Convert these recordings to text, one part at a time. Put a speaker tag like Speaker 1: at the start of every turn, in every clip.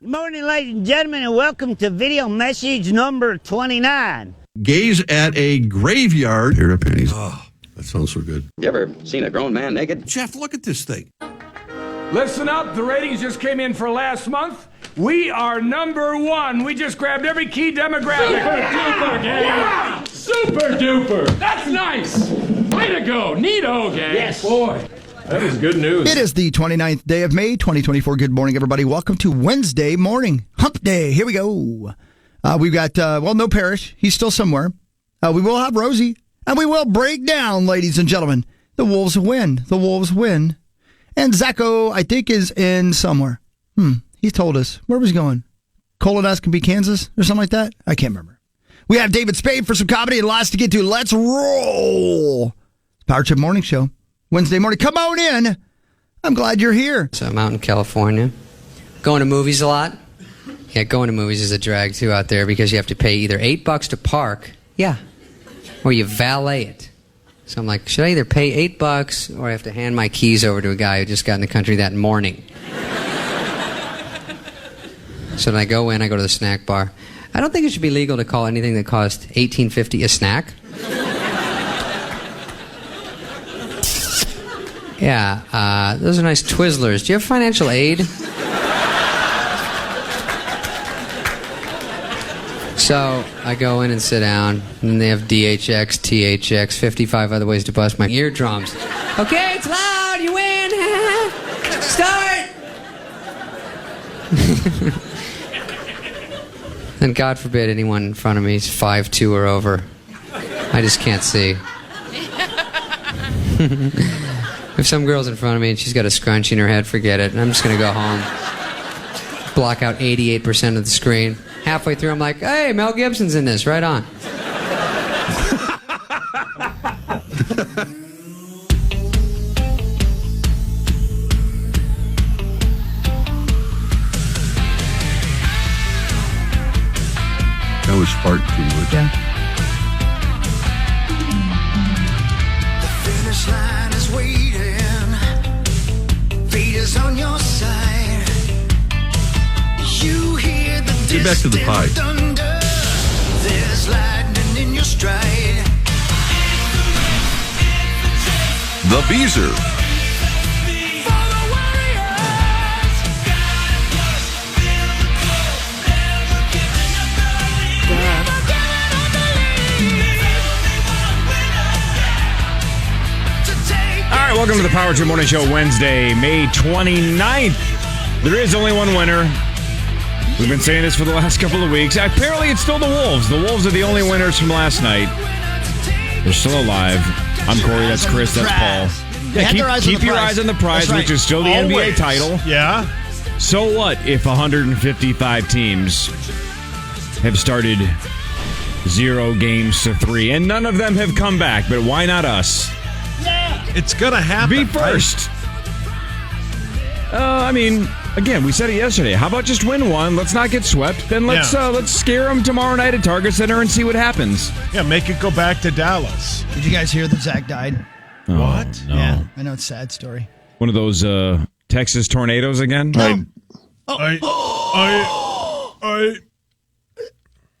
Speaker 1: Good morning, ladies and gentlemen, and welcome to video message number 29.
Speaker 2: Gaze at a graveyard. Pair of pennies. Oh, that sounds so good.
Speaker 3: You ever seen a grown man naked?
Speaker 2: Jeff, look at this thing.
Speaker 4: Listen up, the ratings just came in for last month. We are number one. We just grabbed every key demographic. Super duper, gang. Yeah! Super duper. That's nice. Way to go. Neato, gang.
Speaker 1: Yes.
Speaker 4: Boy, that is good news.
Speaker 5: It is the 29th day of May, 2024. Good morning, everybody. Welcome to Wednesday morning. Hump Day. Here we go. We've got, no Parrish. He's still somewhere. We will have Rosie. And we will break down, ladies and gentlemen. The Wolves win. The Wolves win. And Zacho, I think, is in somewhere. He told us. Where was he going? Colonoscopy, Kansas, or something like that? I can't remember. We have David Spade for some comedy and lots to get to. Let's roll. Power Trip Morning Show. Wednesday morning. Come on in. I'm glad you're here.
Speaker 6: So I'm out in California. Going to movies a lot. Yeah, going to movies is a drag, too, out there because you have to pay either $8 to park. Yeah. Or you valet it. So I'm like, should I either pay $8 or I have to hand my keys over to a guy who just got in the country that morning? So then I go in, I go to the snack bar. I don't think it should be legal to call anything that cost $18.50 a snack. Yeah, those are nice Twizzlers. Do you have financial aid? So I go in and sit down, and they have DHX, THX, 55 other ways to bust my eardrums. Okay, it's loud, you win. Start. And God forbid anyone in front of me is 5'2" or over. I just can't see. If some girl's in front of me and she's got a scrunchie in her head, forget it. I'm just going to go home. Block out 88% of the screen. Halfway through, I'm like, hey, Mel Gibson's in this. Right on.
Speaker 2: That was Spark too much.
Speaker 5: Yeah.
Speaker 7: The finish line is waiting. Fate is on your side. You hear the
Speaker 2: Get back to the pie.
Speaker 7: thunder. There's lightning in your stride.
Speaker 2: The Beezer.
Speaker 7: For the warriors.
Speaker 4: All right, welcome to the Power Trip Morning Show, Wednesday, May 29th. There is only one winner. We've been saying this for the last couple of weeks. Apparently, it's still the Wolves. The Wolves are the only winners from last night. They're still alive. I'm Corey, that's Chris, that's Paul. Yeah, keep your eyes on the prize, which is still the NBA title.
Speaker 8: Yeah.
Speaker 4: So what if 155 teams have started 0 games to 3, and none of them have come back, but why not us?
Speaker 8: It's going to happen.
Speaker 4: Be first. Again, we said it yesterday. How about just win one? Let's not get swept. Then let's scare them tomorrow night at Target Center and see what happens.
Speaker 8: Yeah, make it go back to Dallas.
Speaker 5: Did you guys hear that Zach died?
Speaker 8: What?
Speaker 4: No.
Speaker 5: Yeah, I know it's a sad story.
Speaker 4: One of those Texas tornadoes again?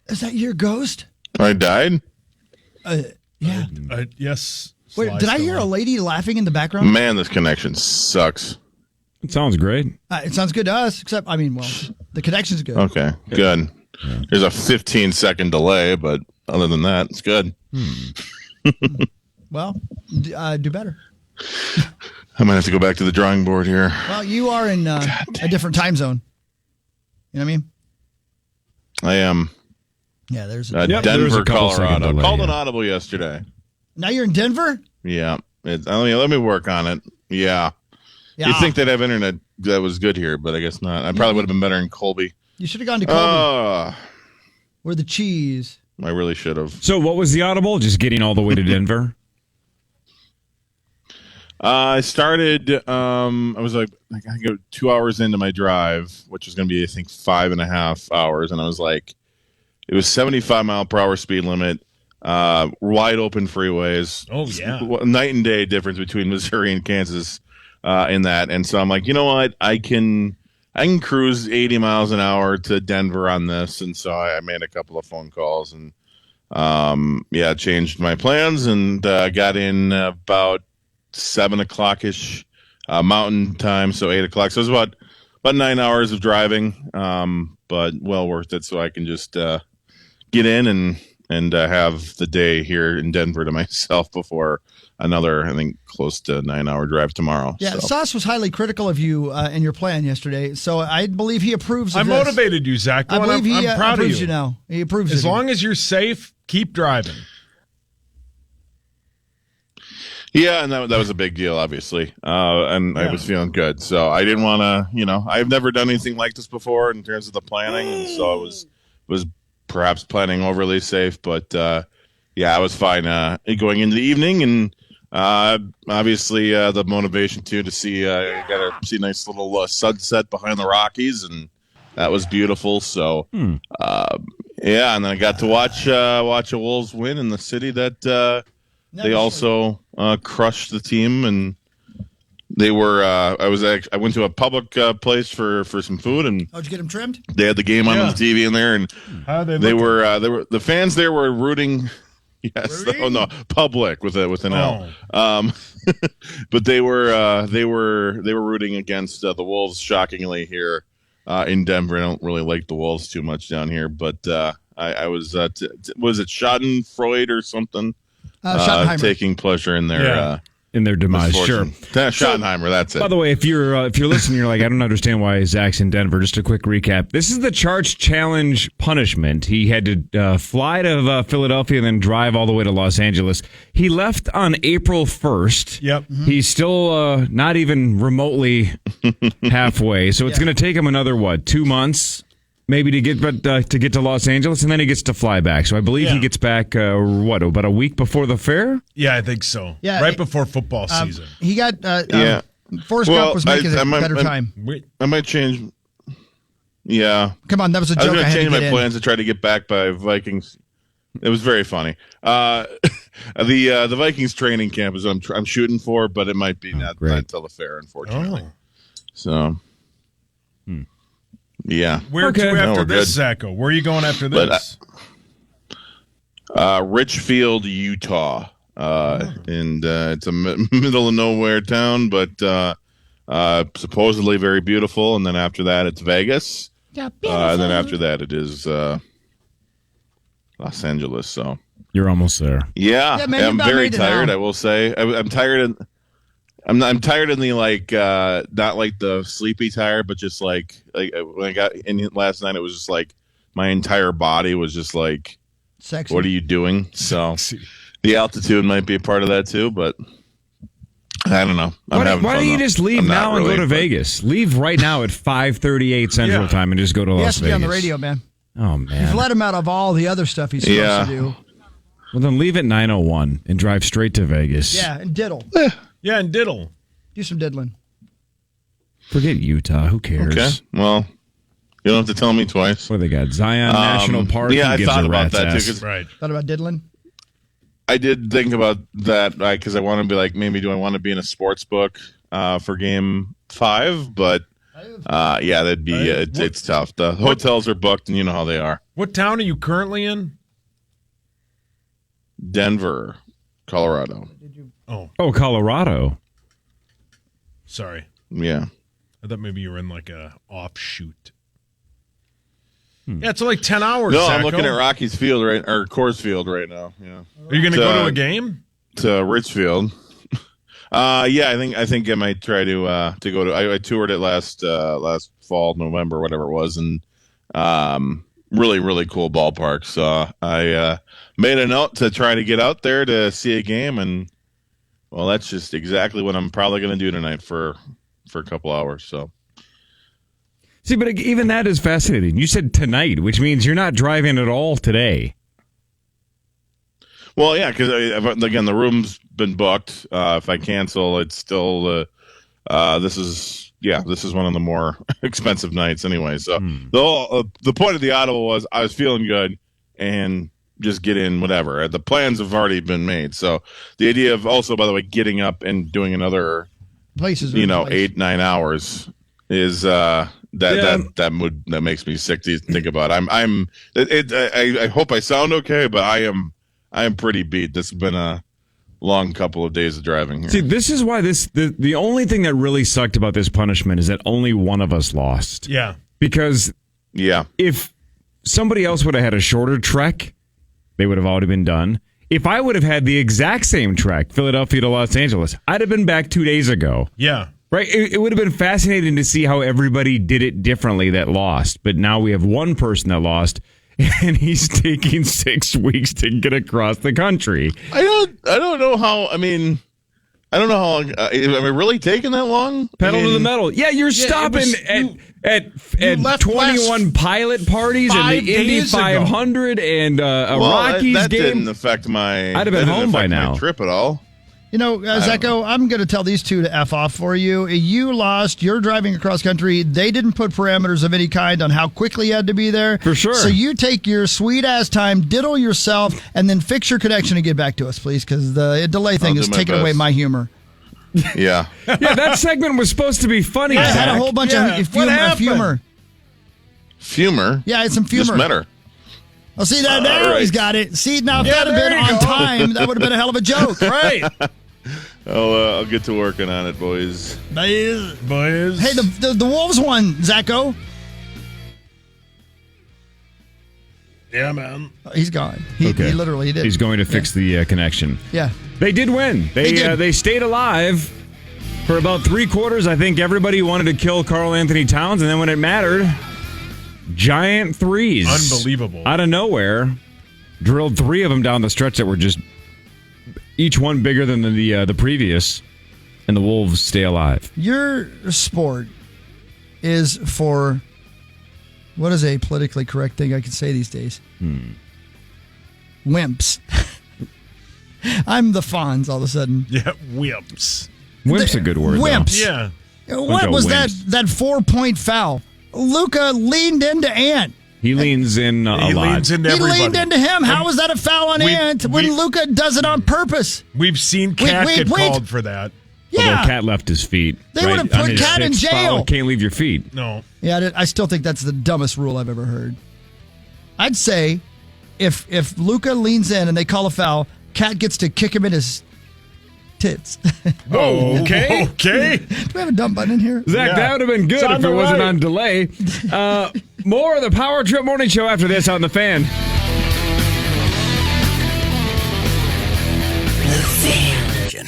Speaker 5: Is that your ghost?
Speaker 9: I died?
Speaker 5: Yeah.
Speaker 8: Yes.
Speaker 5: Wait, did I hear a lady laughing in the background?
Speaker 9: Man, this connection sucks.
Speaker 4: It sounds great.
Speaker 5: It sounds good to us, except, the connection's good.
Speaker 9: Okay, good. There's a 15-second delay, but other than that, it's good.
Speaker 5: Well, do better.
Speaker 9: I might have to go back to the drawing board here.
Speaker 5: Well, you are in a different time zone. You know what I mean?
Speaker 9: I am.
Speaker 5: Yeah, there's
Speaker 9: Denver, Colorado. Delay, called an audible yesterday.
Speaker 5: Now you're in Denver?
Speaker 9: Yeah. Let me work on it. Yeah. You'd think they'd have internet that was good here, but I guess not. I probably would have been better in Colby.
Speaker 5: You should have gone to Colby. Or the cheese.
Speaker 9: I really should have.
Speaker 4: So what was the audible? Just getting all the way to Denver?
Speaker 9: I started, I was like I go 2 hours into my drive, which was going to be, I think, 5.5 hours. And I was like, it was 75-mile-per-hour speed limit, wide open freeways.
Speaker 8: Oh, yeah.
Speaker 9: Night and day difference between Missouri and Kansas in that. And so I'm like, you know what? I can can cruise 80 miles an hour to Denver on this, and so I made a couple of phone calls and changed my plans and got in about 7 o'clock ish Mountain Time, so 8 o'clock. So it was about 9 hours of driving, but well worth it. So I can just get in and have the day here in Denver to myself before another, I think, close to 9-hour drive tomorrow.
Speaker 5: Yeah,
Speaker 9: so.
Speaker 5: Sauce was highly critical of you and your plan yesterday, so I believe he approves of
Speaker 8: I
Speaker 5: this.
Speaker 8: motivated you, Zach.
Speaker 5: I believe he
Speaker 8: I'm proud of
Speaker 5: approves
Speaker 8: you.
Speaker 5: now. He approves
Speaker 8: As
Speaker 5: of
Speaker 8: long
Speaker 5: you.
Speaker 8: as you're safe, keep driving.
Speaker 9: Yeah, and that was a big deal, obviously, and I was feeling good. So I didn't want to, I've never done anything like this before in terms of the planning, and so I was perhaps planning overly safe, but I was fine going into the evening, and obviously the motivation too to see got to see a nice little sunset behind the Rockies, and that was beautiful. So and then I got to watch a Wolves win in the city that they also crushed the team, and they were. I went to a public place for some food, and
Speaker 5: Did you get him trimmed?
Speaker 9: they had the game on the TV in there, and
Speaker 8: How they
Speaker 9: they were the fans there were rooting. Yes, no, public with an L. But they were rooting against the Wolves. Shockingly, here in Denver, I don't really like the Wolves too much down here. But I was was it Schadenfreude or something?
Speaker 5: Schottenheimer.
Speaker 9: Taking pleasure in their
Speaker 4: in their demise. Sure.
Speaker 9: Schottenheimer, that's it.
Speaker 4: By the way, if you're listening, you're like, I don't understand why Zach's in Denver. Just a quick recap. This is the Charge Challenge punishment. He had to fly to Philadelphia and then drive all the way to Los Angeles. He left on April 1st.
Speaker 8: Yep.
Speaker 4: He's still not even remotely halfway. So it's going to take him another, 2 months? Maybe to get to Los Angeles, and then he gets to fly back. So I believe he gets back, about a week before the fair?
Speaker 8: Yeah, I think so.
Speaker 5: Yeah,
Speaker 8: right before football season.
Speaker 5: He got Forrest
Speaker 9: Well,
Speaker 5: Gump was making a better time.
Speaker 9: I might change. Yeah,
Speaker 5: Come on, that was a
Speaker 9: I was
Speaker 5: joke.
Speaker 9: going
Speaker 5: I
Speaker 9: to
Speaker 5: had
Speaker 9: change
Speaker 5: to
Speaker 9: my
Speaker 5: get in.
Speaker 9: plans to try to get back by Vikings. It was very funny. The Vikings training camp is what I'm shooting for, but it might be not until the fair, unfortunately. So, yeah.
Speaker 8: Where
Speaker 9: Okay.
Speaker 8: to
Speaker 9: No,
Speaker 8: after
Speaker 9: we're
Speaker 8: this,
Speaker 9: good.
Speaker 8: Zacho? Where are you going after
Speaker 9: But,
Speaker 8: this?
Speaker 9: Richfield, Utah, and it's a middle of nowhere town, but supposedly very beautiful. And then after that, it's Vegas. And then after that, it is Los Angeles. So
Speaker 4: You're almost there.
Speaker 5: Yeah, man, you
Speaker 9: I'm
Speaker 5: about
Speaker 9: very
Speaker 5: made it
Speaker 9: tired.
Speaker 5: now.
Speaker 9: I will say I'm tired. I'm tired in the not like the sleepy tired, but just like when I got in last night, it was just like my entire body was just like,
Speaker 5: Sexy.
Speaker 9: what are you doing? So the altitude might be a part of that too, but I don't know.
Speaker 4: Why don't you just leave now and go to Vegas? Leave right now at 5:38 Central Time and just go to
Speaker 5: He
Speaker 4: Las
Speaker 5: has to be
Speaker 4: Vegas.
Speaker 5: on the radio, man.
Speaker 4: Oh, man.
Speaker 5: You've let him out of all the other stuff he's supposed to do.
Speaker 4: Well, then leave at 9:01 and drive straight to Vegas.
Speaker 5: Yeah, and diddle.
Speaker 8: Yeah, and diddle.
Speaker 5: Do some diddling.
Speaker 4: Forget Utah. Who cares?
Speaker 9: Okay. Well, you don't have to tell me twice.
Speaker 4: What do they got? Zion National Park?
Speaker 9: Yeah,
Speaker 4: Who
Speaker 9: I
Speaker 4: gives
Speaker 9: thought
Speaker 4: a
Speaker 9: about
Speaker 4: rat's
Speaker 9: that too.
Speaker 4: ass?
Speaker 9: 'Cause
Speaker 8: Right.
Speaker 5: Thought about diddling?
Speaker 9: I did think about that because I want to be like, maybe do I want to be in a sports book for Game 5? But that'd be it's tough. The hotels are booked, and you know how they are.
Speaker 8: What town are you currently in?
Speaker 9: Denver, Colorado.
Speaker 8: Oh,
Speaker 4: Colorado.
Speaker 8: sorry.
Speaker 9: Yeah.
Speaker 8: I thought maybe you were in like a offshoot. Yeah, it's like 10 hours.
Speaker 9: No, I'm
Speaker 8: Zacho.
Speaker 9: looking at Rockies Field or Coors Field right now. Yeah.
Speaker 8: Are you going to go to a game?
Speaker 9: To Richfield. I think I might try to go to. I toured it last fall, November, whatever it was, and really, really cool ballpark. So I made a note to try to get out there to see a game, and well, that's just exactly what I'm probably going to do tonight for a couple hours. So.
Speaker 4: See, but even that is fascinating. You said tonight, which means you're not driving at all today.
Speaker 9: Well, yeah, because again, the room's been booked. If I cancel, it's still this is one of the more expensive nights anyway. So the point of the audible was I was feeling good and just get in whatever. The plans have already been made. So the idea of also, by the way, getting up and doing another
Speaker 5: Places.
Speaker 9: 8-9 hours is That makes me sick to think about. I hope I sound okay, but I am pretty beat. This has been a long couple of days of driving here.
Speaker 4: See, this is why the only thing that really sucked about this punishment is that only one of us lost.
Speaker 8: Yeah.
Speaker 4: Because if somebody else would have had a shorter trek, they would have already been done. If I would have had the exact same trek, Philadelphia to Los Angeles, I'd have been back 2 days ago.
Speaker 8: Yeah.
Speaker 4: Right? It would have been fascinating to see how everybody did it differently that lost. But now we have one person that lost, and he's taking 6 weeks to get across the country.
Speaker 9: I don't know how. I mean, I don't know how long. Am I really taking that long?
Speaker 4: Pedal to the metal. Yeah, you're stopping at 21 pilot parties and the Indy 500 and a Rockies
Speaker 9: that
Speaker 4: game.
Speaker 9: Didn't affect my.
Speaker 4: I'd have been home by now.
Speaker 9: My trip at all.
Speaker 5: You know, Zacho, I'm going to tell these two to F off for you. You lost. You're driving across country. They didn't put parameters of any kind on how quickly you had to be there.
Speaker 4: For sure.
Speaker 5: So you take your sweet-ass time, diddle yourself, and then fix your connection and get back to us, please, because the delay thing is taking away my humor.
Speaker 9: Yeah.
Speaker 4: Yeah, that segment was supposed to be funny.
Speaker 5: I had a whole bunch of humor.
Speaker 9: Fumer?
Speaker 5: Yeah, I had some humor.
Speaker 9: Just met her.
Speaker 5: Oh, see, now he's got it. See, now if that had been on time, that would have been a hell of a joke.
Speaker 8: Right.
Speaker 9: I'll get to working on it, boys.
Speaker 8: Boys.
Speaker 5: Hey, the Wolves won, Zacho.
Speaker 8: Yeah, man.
Speaker 5: He's gone. He literally did.
Speaker 4: He's going to fix the connection.
Speaker 5: Yeah.
Speaker 4: They did win. They stayed alive for about 3 quarters. I think everybody wanted to kill Karl Anthony Towns, and then when it mattered, giant threes.
Speaker 8: Unbelievable.
Speaker 4: Out of nowhere, drilled 3 of them down the stretch that were just each one bigger than the previous, and the Wolves stay alive.
Speaker 5: Your sport is for, what is a politically correct thing I can say these days? Wimps. I'm the Fonz all of a sudden.
Speaker 8: Yeah, wimps.
Speaker 4: Wimp's a good word.
Speaker 5: Wimps.
Speaker 8: Yeah.
Speaker 5: What was that 4-point foul? Luka leaned into Ant.
Speaker 4: He leans in a lot.
Speaker 8: He leans into everybody.
Speaker 5: He leaned into him. How was that a foul on Ant when Luka does it on purpose?
Speaker 8: We've seen Cat get called for that.
Speaker 5: Yeah.
Speaker 4: Although Cat left his feet.
Speaker 5: They would have put Cat in jail.
Speaker 4: Foul, can't leave your feet.
Speaker 8: No.
Speaker 5: Yeah, I still think that's the dumbest rule I've ever heard. I'd say if Luka leans in and they call a foul, Cat gets to kick him in his tits.
Speaker 8: Whoa, okay.
Speaker 5: Do we have a dumb button in here?
Speaker 4: Zach, that would have been good if it wasn't on delay. More of the Power Trip Morning Show after this on the Fan.
Speaker 7: The Fan.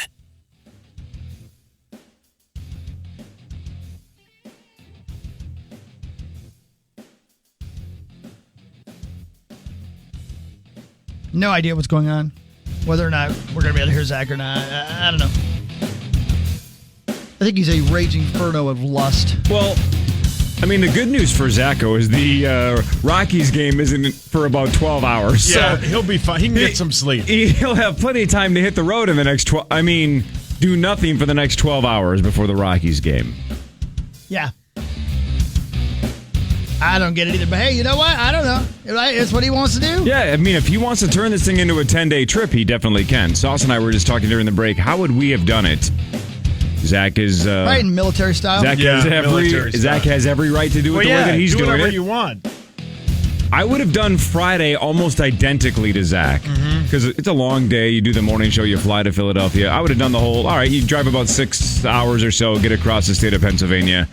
Speaker 5: No idea what's going on. Whether or not we're going to be able to hear Zach or not, I don't know. I think he's a raging inferno of lust.
Speaker 4: Well, I mean, the good news for Zacho is the Rockies game isn't for about 12 hours.
Speaker 8: Yeah,
Speaker 4: so
Speaker 8: he'll be fine. He can get some sleep.
Speaker 4: He'll have plenty of time to hit the road in the next 12. I mean, do nothing for the next 12 hours before the Rockies game.
Speaker 5: Yeah. I don't get it either. But hey, you know what? I don't know. It's what he wants to do.
Speaker 4: Yeah, I mean, if he wants to turn this thing into a 10-day trip, he definitely can. Sauce and I were just talking during the break. How would we have done it? Zach is
Speaker 5: right in military style.
Speaker 4: Zach has every right to do it the way that he's doing it.
Speaker 8: Whatever you want.
Speaker 4: I would have done Friday almost identically to Zach because it's a long day. You do the morning show, you fly to Philadelphia. I would have done the whole. All right, you drive about 6 hours or so, get across the state of Pennsylvania.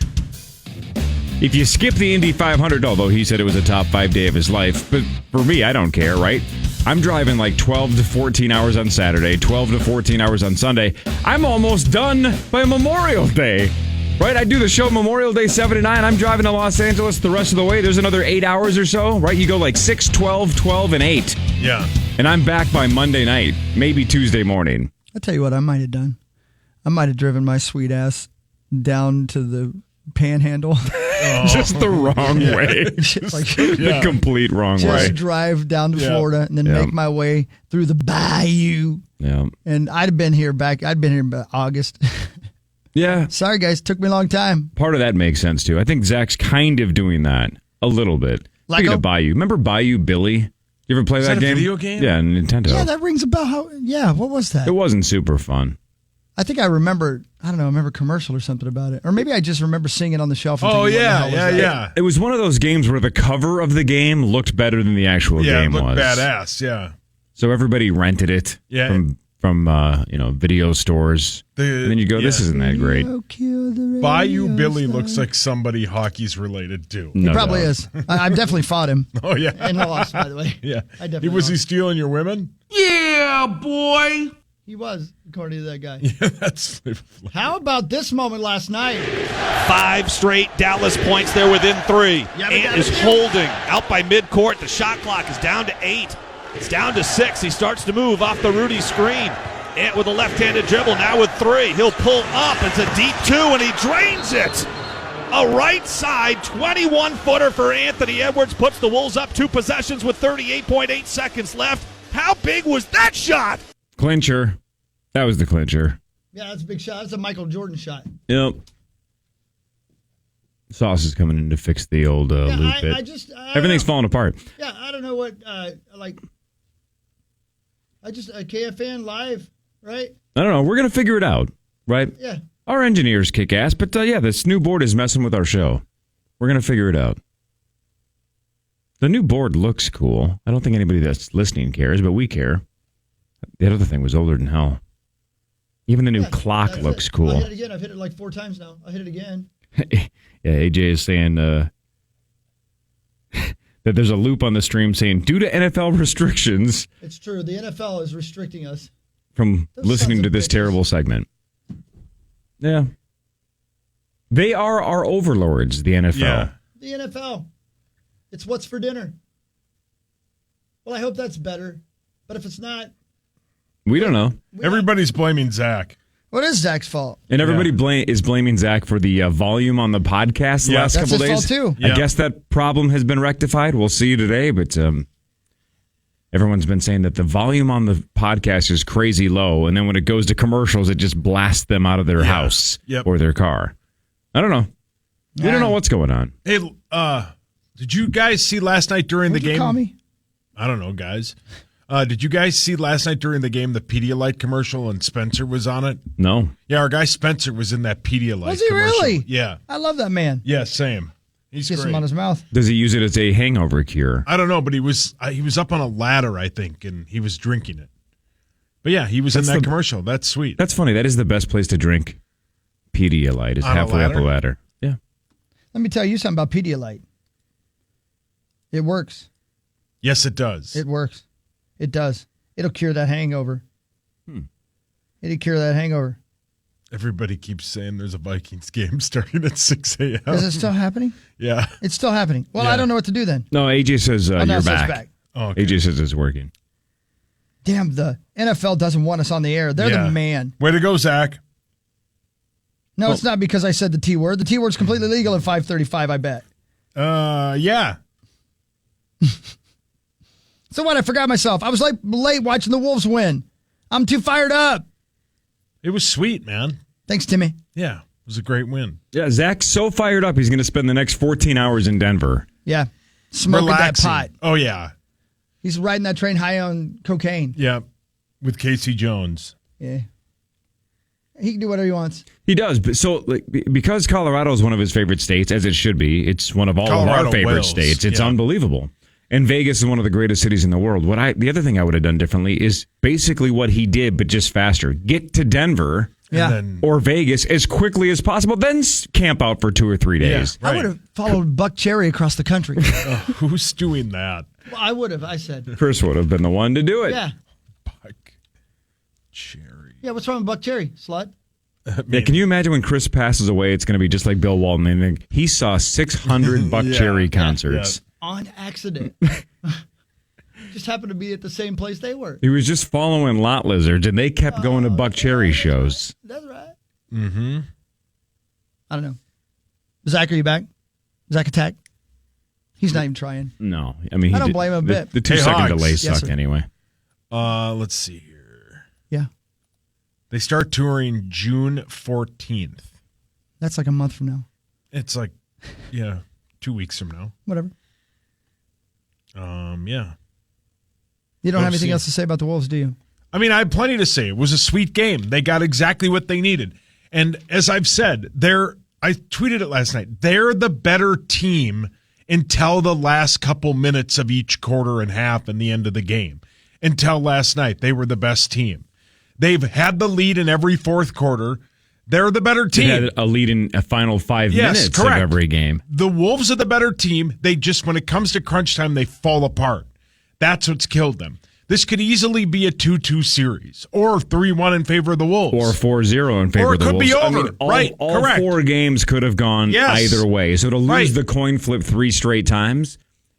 Speaker 4: If you skip the Indy 500, although he said it was a top 5 day of his life, but for me, I don't care, right? I'm driving like 12 to 14 hours on Saturday, 12 to 14 hours on Sunday. I'm almost done by Memorial Day, right? I do the show Memorial Day 7 to 9. I'm driving to Los Angeles the rest of the way. There's another 8 hours or so, right? You go like 6, 12, 12, and 8.
Speaker 8: Yeah.
Speaker 4: And I'm back by Monday night, maybe Tuesday morning.
Speaker 5: I'll tell you what I might have done. I might have driven my sweet ass down to the Panhandle.
Speaker 4: Just the wrong way. The complete wrong way.
Speaker 5: Just drive down to Florida and then make my way through the bayou.
Speaker 4: Yeah.
Speaker 5: And I'd been here by August.
Speaker 4: Yeah.
Speaker 5: Sorry, guys. Took me a long time.
Speaker 4: Part of that makes sense, too. I think Zach's kind of doing that a little bit. Speaking of Bayou, remember Bayou Billy? You ever play that game?
Speaker 8: A video game?
Speaker 4: Yeah, Nintendo.
Speaker 5: Yeah, that rings a bell. What was that?
Speaker 4: It wasn't super fun.
Speaker 5: I think I remember, I remember a commercial or something about it. Or maybe I just remember seeing it on the shelf. And thinking,
Speaker 8: yeah.
Speaker 4: It was one of those games where the cover of the game looked better than the actual game
Speaker 8: was.
Speaker 4: was.
Speaker 8: Badass, yeah.
Speaker 4: So everybody rented it from video stores. And then you go, this isn't that great.
Speaker 8: Bayou Billy looks like somebody hockey's related to.
Speaker 5: He probably is. I've definitely fought him.
Speaker 8: Oh, yeah.
Speaker 5: And lost, by the way.
Speaker 8: Yeah.
Speaker 5: I definitely
Speaker 8: Was he
Speaker 5: lost.
Speaker 8: stealing your women?
Speaker 7: Yeah, boy.
Speaker 5: He was, according to that guy.
Speaker 8: Yeah, that's
Speaker 5: How about this moment last night?
Speaker 10: 5 straight Dallas points. They're within 3.
Speaker 5: Yeah,
Speaker 10: Ant is holding out by midcourt. The shot clock is down to 8. It's down to 6. He starts to move off the Rudy screen. Ant with a left-handed dribble, now with 3. He'll pull up. It's a deep 2, and he drains it. A right side 21-footer for Anthony Edwards puts the Wolves up 2 possessions with 38.8 seconds left. How big was that shot?
Speaker 4: Clincher. That was the clincher.
Speaker 5: Yeah, that's a big shot. That's a Michael Jordan shot.
Speaker 4: Yep. Sauce is coming in to fix the old loop bit. Everything's falling apart.
Speaker 5: Yeah, I don't know what, KFAN live, right?
Speaker 4: I don't know. We're going to figure it out, right?
Speaker 5: Yeah.
Speaker 4: Our engineers kick ass, but this new board is messing with our show. We're going to figure it out. The new board looks cool. I don't think anybody that's listening cares, but we care. The other thing was older than hell. Even the new clock looks cool.
Speaker 5: I'll hit it again. I've hit it like 4 times now. I'll hit it again.
Speaker 4: Yeah, AJ is saying that there's a loop on the stream saying, due to NFL restrictions.
Speaker 5: It's true. The NFL is restricting us
Speaker 4: from listening to this terrible segment. Yeah. They are our overlords, the NFL.
Speaker 8: Yeah.
Speaker 5: The NFL. It's what's for dinner. Well, I hope that's better. But if it's not.
Speaker 4: We don't know.
Speaker 8: Everybody's blaming Zach.
Speaker 5: What is Zach's fault?
Speaker 4: And everybody is blaming Zach for the volume on the podcast the last couple days.
Speaker 5: That's his fault, too.
Speaker 4: I guess that problem has been rectified. We'll see you today, but everyone's been saying that the volume on the podcast is crazy low, and then when it goes to commercials, it just blasts them out of their house or their car. I don't know. We don't know what's going on.
Speaker 8: Hey, did you guys see last night during the game?
Speaker 5: You call me?
Speaker 8: I don't know, guys. Did you guys see last night during the game the Pedialyte commercial and Spencer was on it?
Speaker 4: No.
Speaker 8: Yeah, our guy Spencer was in that Pedialyte
Speaker 5: Was he
Speaker 8: commercial.
Speaker 5: really?
Speaker 8: Yeah.
Speaker 5: I love that man.
Speaker 8: Yeah, same. He's
Speaker 5: Kiss
Speaker 8: great.
Speaker 5: him on his mouth.
Speaker 4: Does he use it as a hangover cure?
Speaker 8: I don't know, but he was up on a ladder, I think, and he was drinking it. But yeah, he was in that commercial. That's sweet.
Speaker 4: That's funny. That is the best place to drink Pedialyte is
Speaker 8: On a
Speaker 4: halfway up a ladder. Yeah.
Speaker 5: Let me tell you something about Pedialyte. It works.
Speaker 8: Yes, it does.
Speaker 5: It works. It does. It'll cure that hangover. It'll cure that hangover.
Speaker 8: Everybody keeps saying there's a Vikings game starting at 6 a.m.
Speaker 5: Is it still happening?
Speaker 8: Yeah.
Speaker 5: It's still happening. Well, I don't know what to do then.
Speaker 4: No, AJ says
Speaker 5: no,
Speaker 4: you're
Speaker 5: it says
Speaker 4: back.
Speaker 8: Oh, okay.
Speaker 4: AJ says it's working.
Speaker 5: Damn, the NFL doesn't want us on the air. They're the man.
Speaker 8: Way to go, Zach.
Speaker 5: No, it's not because I said the T word. The T word's completely legal at 5:35, I bet.
Speaker 8: Yeah.
Speaker 5: So what? I forgot myself. I was late watching the Wolves win. I'm too fired up.
Speaker 8: It was sweet, man.
Speaker 5: Thanks, Timmy.
Speaker 8: Yeah, it was a great win.
Speaker 4: Yeah, Zach's so fired up, he's going to spend the next 14 hours in Denver.
Speaker 5: Yeah. Smoking
Speaker 8: Relaxing.
Speaker 5: that pot.
Speaker 8: Oh, yeah.
Speaker 5: He's riding that train high on cocaine.
Speaker 8: Yeah, with Casey Jones.
Speaker 5: Yeah. He can do whatever he wants.
Speaker 4: He does. But so, because Colorado is one of his favorite states, as it should be, it's one of all of our favorite
Speaker 8: Wales.
Speaker 4: states. It's unbelievable. And Vegas is one of the greatest cities in the world. The other thing I would have done differently is basically what he did, but just faster. Get to Denver or Vegas as quickly as possible, then camp out for 2 or 3 days.
Speaker 5: I would have followed Buck Cherry across the country.
Speaker 8: Who's doing that?
Speaker 5: Well, I would have, I said.
Speaker 4: Chris would have been the one to do it.
Speaker 5: Yeah.
Speaker 8: Buck Cherry.
Speaker 5: Yeah, what's wrong with Buck Cherry, slut?
Speaker 4: Yeah, can you imagine when Chris passes away, it's going to be just like Bill Walton. And he saw 600 Buck Cherry concerts.
Speaker 5: On accident. Just happened to be at the same place they were.
Speaker 4: He was just following lot lizards, and they kept going to Buck Cherry shows.
Speaker 5: That's right.
Speaker 8: Mm-hmm.
Speaker 5: I don't know. Zach, are you back? Zach Attack? He's not even trying.
Speaker 4: No. I mean,
Speaker 5: I don't blame him a bit.
Speaker 4: The 2-second delay sucked anyway.
Speaker 8: Let's see here.
Speaker 5: Yeah.
Speaker 8: They start touring June 14th.
Speaker 5: That's like a month from now.
Speaker 8: It's like, 2 weeks from now.
Speaker 5: Whatever.
Speaker 8: Yeah.
Speaker 5: You don't have anything else to say about the Wolves, do you?
Speaker 8: I mean, I have plenty to say. It was a sweet game. They got exactly what they needed. And as I've said, I tweeted it last night. They're the better team until the last couple minutes of each quarter and half and the end of the game. Until last night, they were the best team. They've had the lead in every fourth quarter. They're the better team.
Speaker 4: They had a lead in a final 5 minutes
Speaker 8: correct.
Speaker 4: of every game.
Speaker 8: The Wolves are the better team. They just, when it comes to crunch time, they fall apart. That's what's killed them. This could easily be a 2-2 series, or 3-1 in favor of the Wolves,
Speaker 4: or 4-0 in favor of the Wolves.
Speaker 8: Or it could be over.
Speaker 4: All
Speaker 8: correct.
Speaker 4: 4 games could have gone either way. So to lose the coin flip 3 straight times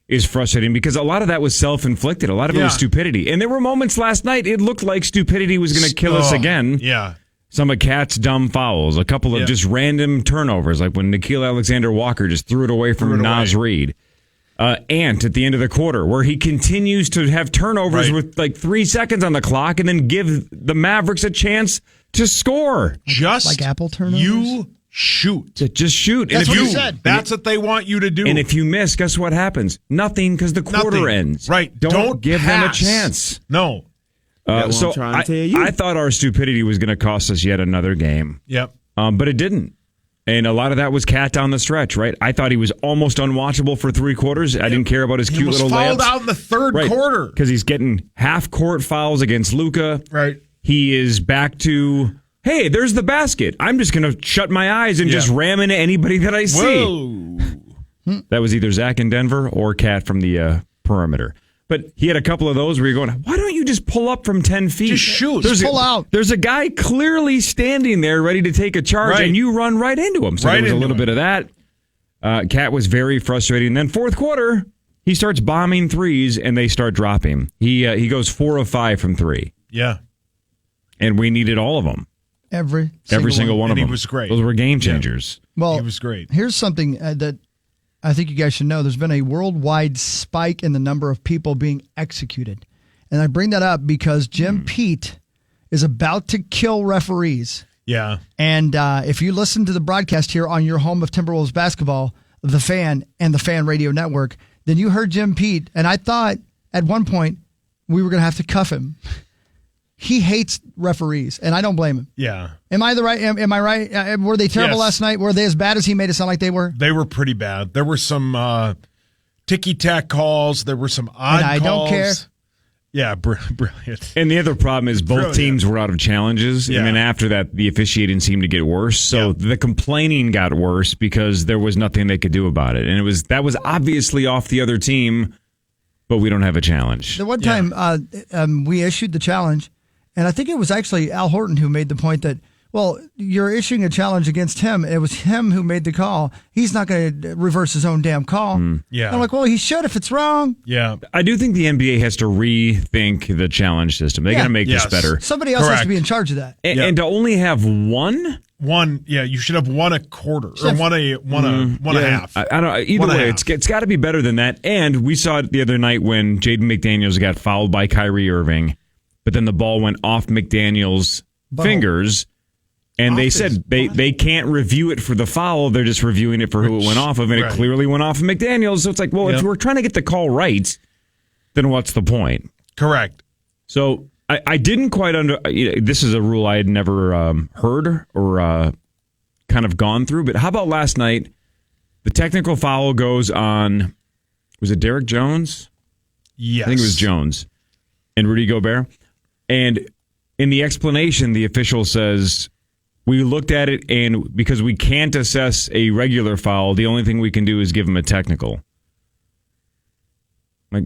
Speaker 4: is frustrating because a lot of that was self-inflicted. A lot of it was stupidity. And there were moments last night it looked like stupidity was going to kill us again.
Speaker 8: Yeah.
Speaker 4: Some of Cat's dumb fouls, a couple of just random turnovers, like when Nikhil Alexander-Walker just threw it away from Naz Reid. Ant at the end of the quarter, where he continues to have turnovers with like 3 seconds on the clock and then give the Mavericks a chance to score.
Speaker 8: Just
Speaker 5: like Apple turnovers?
Speaker 8: You shoot.
Speaker 4: Just shoot.
Speaker 5: That's what he said.
Speaker 8: That's what they want you to do.
Speaker 4: And if you miss, guess what happens? Nothing, because the quarter ends.
Speaker 8: Right.
Speaker 4: Don't give them a chance.
Speaker 8: No.
Speaker 4: So I thought our stupidity was going to cost us yet another game.
Speaker 8: Yep.
Speaker 4: But it didn't. And a lot of that was Cat down the stretch, right? I thought he was almost unwatchable for 3 quarters. I didn't care about his cute little layups.
Speaker 8: He was fouled out in the third quarter.
Speaker 4: Because he's getting half-court fouls against Luka.
Speaker 8: Right.
Speaker 4: He is back to, hey, there's the basket. I'm just going to shut my eyes and just ram into anybody that I see.
Speaker 8: Whoa.
Speaker 4: That was either Zach in Denver or Cat from the perimeter. But he had a couple of those where you're going, why don't you just pull up from 10 feet?
Speaker 8: Just shoot.
Speaker 5: Just pull out.
Speaker 4: There's a guy clearly standing there ready to take a charge, and you run right into him. So there was a little bit of that. Cat was very frustrating. Then fourth quarter, he starts bombing threes, and they start dropping. He goes 4 of 5 from 3.
Speaker 8: Yeah.
Speaker 4: And we needed all of them.
Speaker 5: Every
Speaker 4: single one of them.
Speaker 8: He was great.
Speaker 4: Those were game changers.
Speaker 5: Well,
Speaker 8: he was great.
Speaker 5: Here's something that I think you guys should know. There's been a worldwide spike in the number of people being executed. And I bring that up because Jim Pete is about to kill referees.
Speaker 8: Yeah.
Speaker 5: And if you listen to the broadcast here on your home of Timberwolves basketball, The Fan and the Fan Radio Network, then you heard Jim Pete. And I thought at one point we were going to have to cuff him. He hates referees, and I don't blame him.
Speaker 8: Yeah.
Speaker 5: Am I right? Am I right? Were they terrible last night? Were they as bad as he made it sound like they were?
Speaker 8: They were pretty bad. There were some ticky-tack calls. There were some odd calls.
Speaker 5: I don't care.
Speaker 8: Yeah, brilliant.
Speaker 4: And the other problem is both teams were out of challenges, and then after that, the officiating seemed to get worse. So the complaining got worse because there was nothing they could do about it, and that was obviously off the other team, but we don't have a challenge.
Speaker 5: The one time we issued the challenge, and I think it was actually Al Horton who made the point that, well, you're issuing a challenge against him, and it was him who made the call. He's not going to reverse his own damn call.
Speaker 8: Yeah.
Speaker 5: I'm like, well, he should if it's wrong.
Speaker 8: Yeah.
Speaker 4: I do think the NBA has to rethink the challenge system. They got to make this better.
Speaker 5: Somebody else has to be in charge of that.
Speaker 4: And to only have one?
Speaker 8: You should have won a quarter or one a half.
Speaker 4: I don't know. Either way, it's got to be better than that. And we saw it the other night when Jaden McDaniels got fouled by Kyrie Irving, but then the ball went off McDaniels' fingers. And they said they can't review it for the foul. They're just reviewing it for who it went off of, and it clearly went off of McDaniels. So it's like, well, if we're trying to get the call right, then what's the point?
Speaker 8: Correct.
Speaker 4: So I didn't quite this is a rule I had never heard or kind of gone through. But how about last night? The technical foul goes on, was it Derek Jones?
Speaker 8: Yes.
Speaker 4: I think it was Jones and Rudy Gobert. And in the explanation, the official says, we looked at it, and because we can't assess a regular foul, the only thing we can do is give him a technical.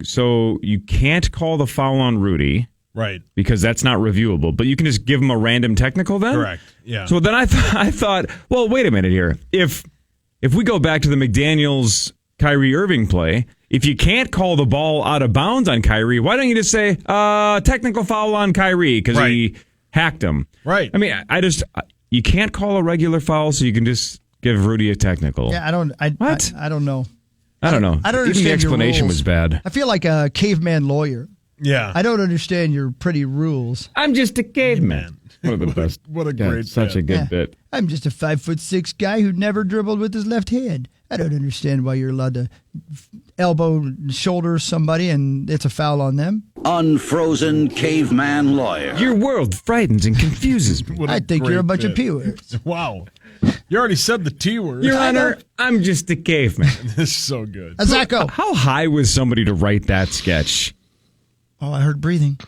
Speaker 4: So you can't call the foul on Rudy.
Speaker 8: Right.
Speaker 4: Because that's not reviewable. But you can just give him a random technical then?
Speaker 8: Correct. Yeah.
Speaker 4: So then I thought, well, wait a minute here. If we go back to the McDaniels Kyrie Irving play, if you can't call the ball out of bounds on Kyrie, why don't you just say technical foul on Kyrie because he hacked him?
Speaker 8: Right.
Speaker 4: I mean, you can't call a regular foul, so you can just give Rudy a technical.
Speaker 5: Yeah, I don't know.
Speaker 4: I don't know.
Speaker 5: I don't
Speaker 4: Even
Speaker 5: understand
Speaker 4: the explanation was bad.
Speaker 5: I feel like a caveman lawyer.
Speaker 8: Yeah.
Speaker 5: I don't understand your pretty rules.
Speaker 4: I'm just a caveman. One of the best.
Speaker 8: What a great
Speaker 4: such a good bit.
Speaker 5: I'm just a 5'6" guy who never dribbled with his left hand. I don't understand why you're allowed to elbow and shoulder somebody and it's a foul on them.
Speaker 3: unfrozen caveman lawyer.
Speaker 4: Your world frightens and confuses me.
Speaker 8: What
Speaker 5: I think you're a bunch of
Speaker 8: bit.
Speaker 5: P-words.
Speaker 8: Wow. You already said the T word.
Speaker 4: Your Honor, I'm just a caveman.
Speaker 8: This is so good.
Speaker 5: Zacko.
Speaker 4: How high was somebody to write that sketch?
Speaker 5: Oh, I heard breathing.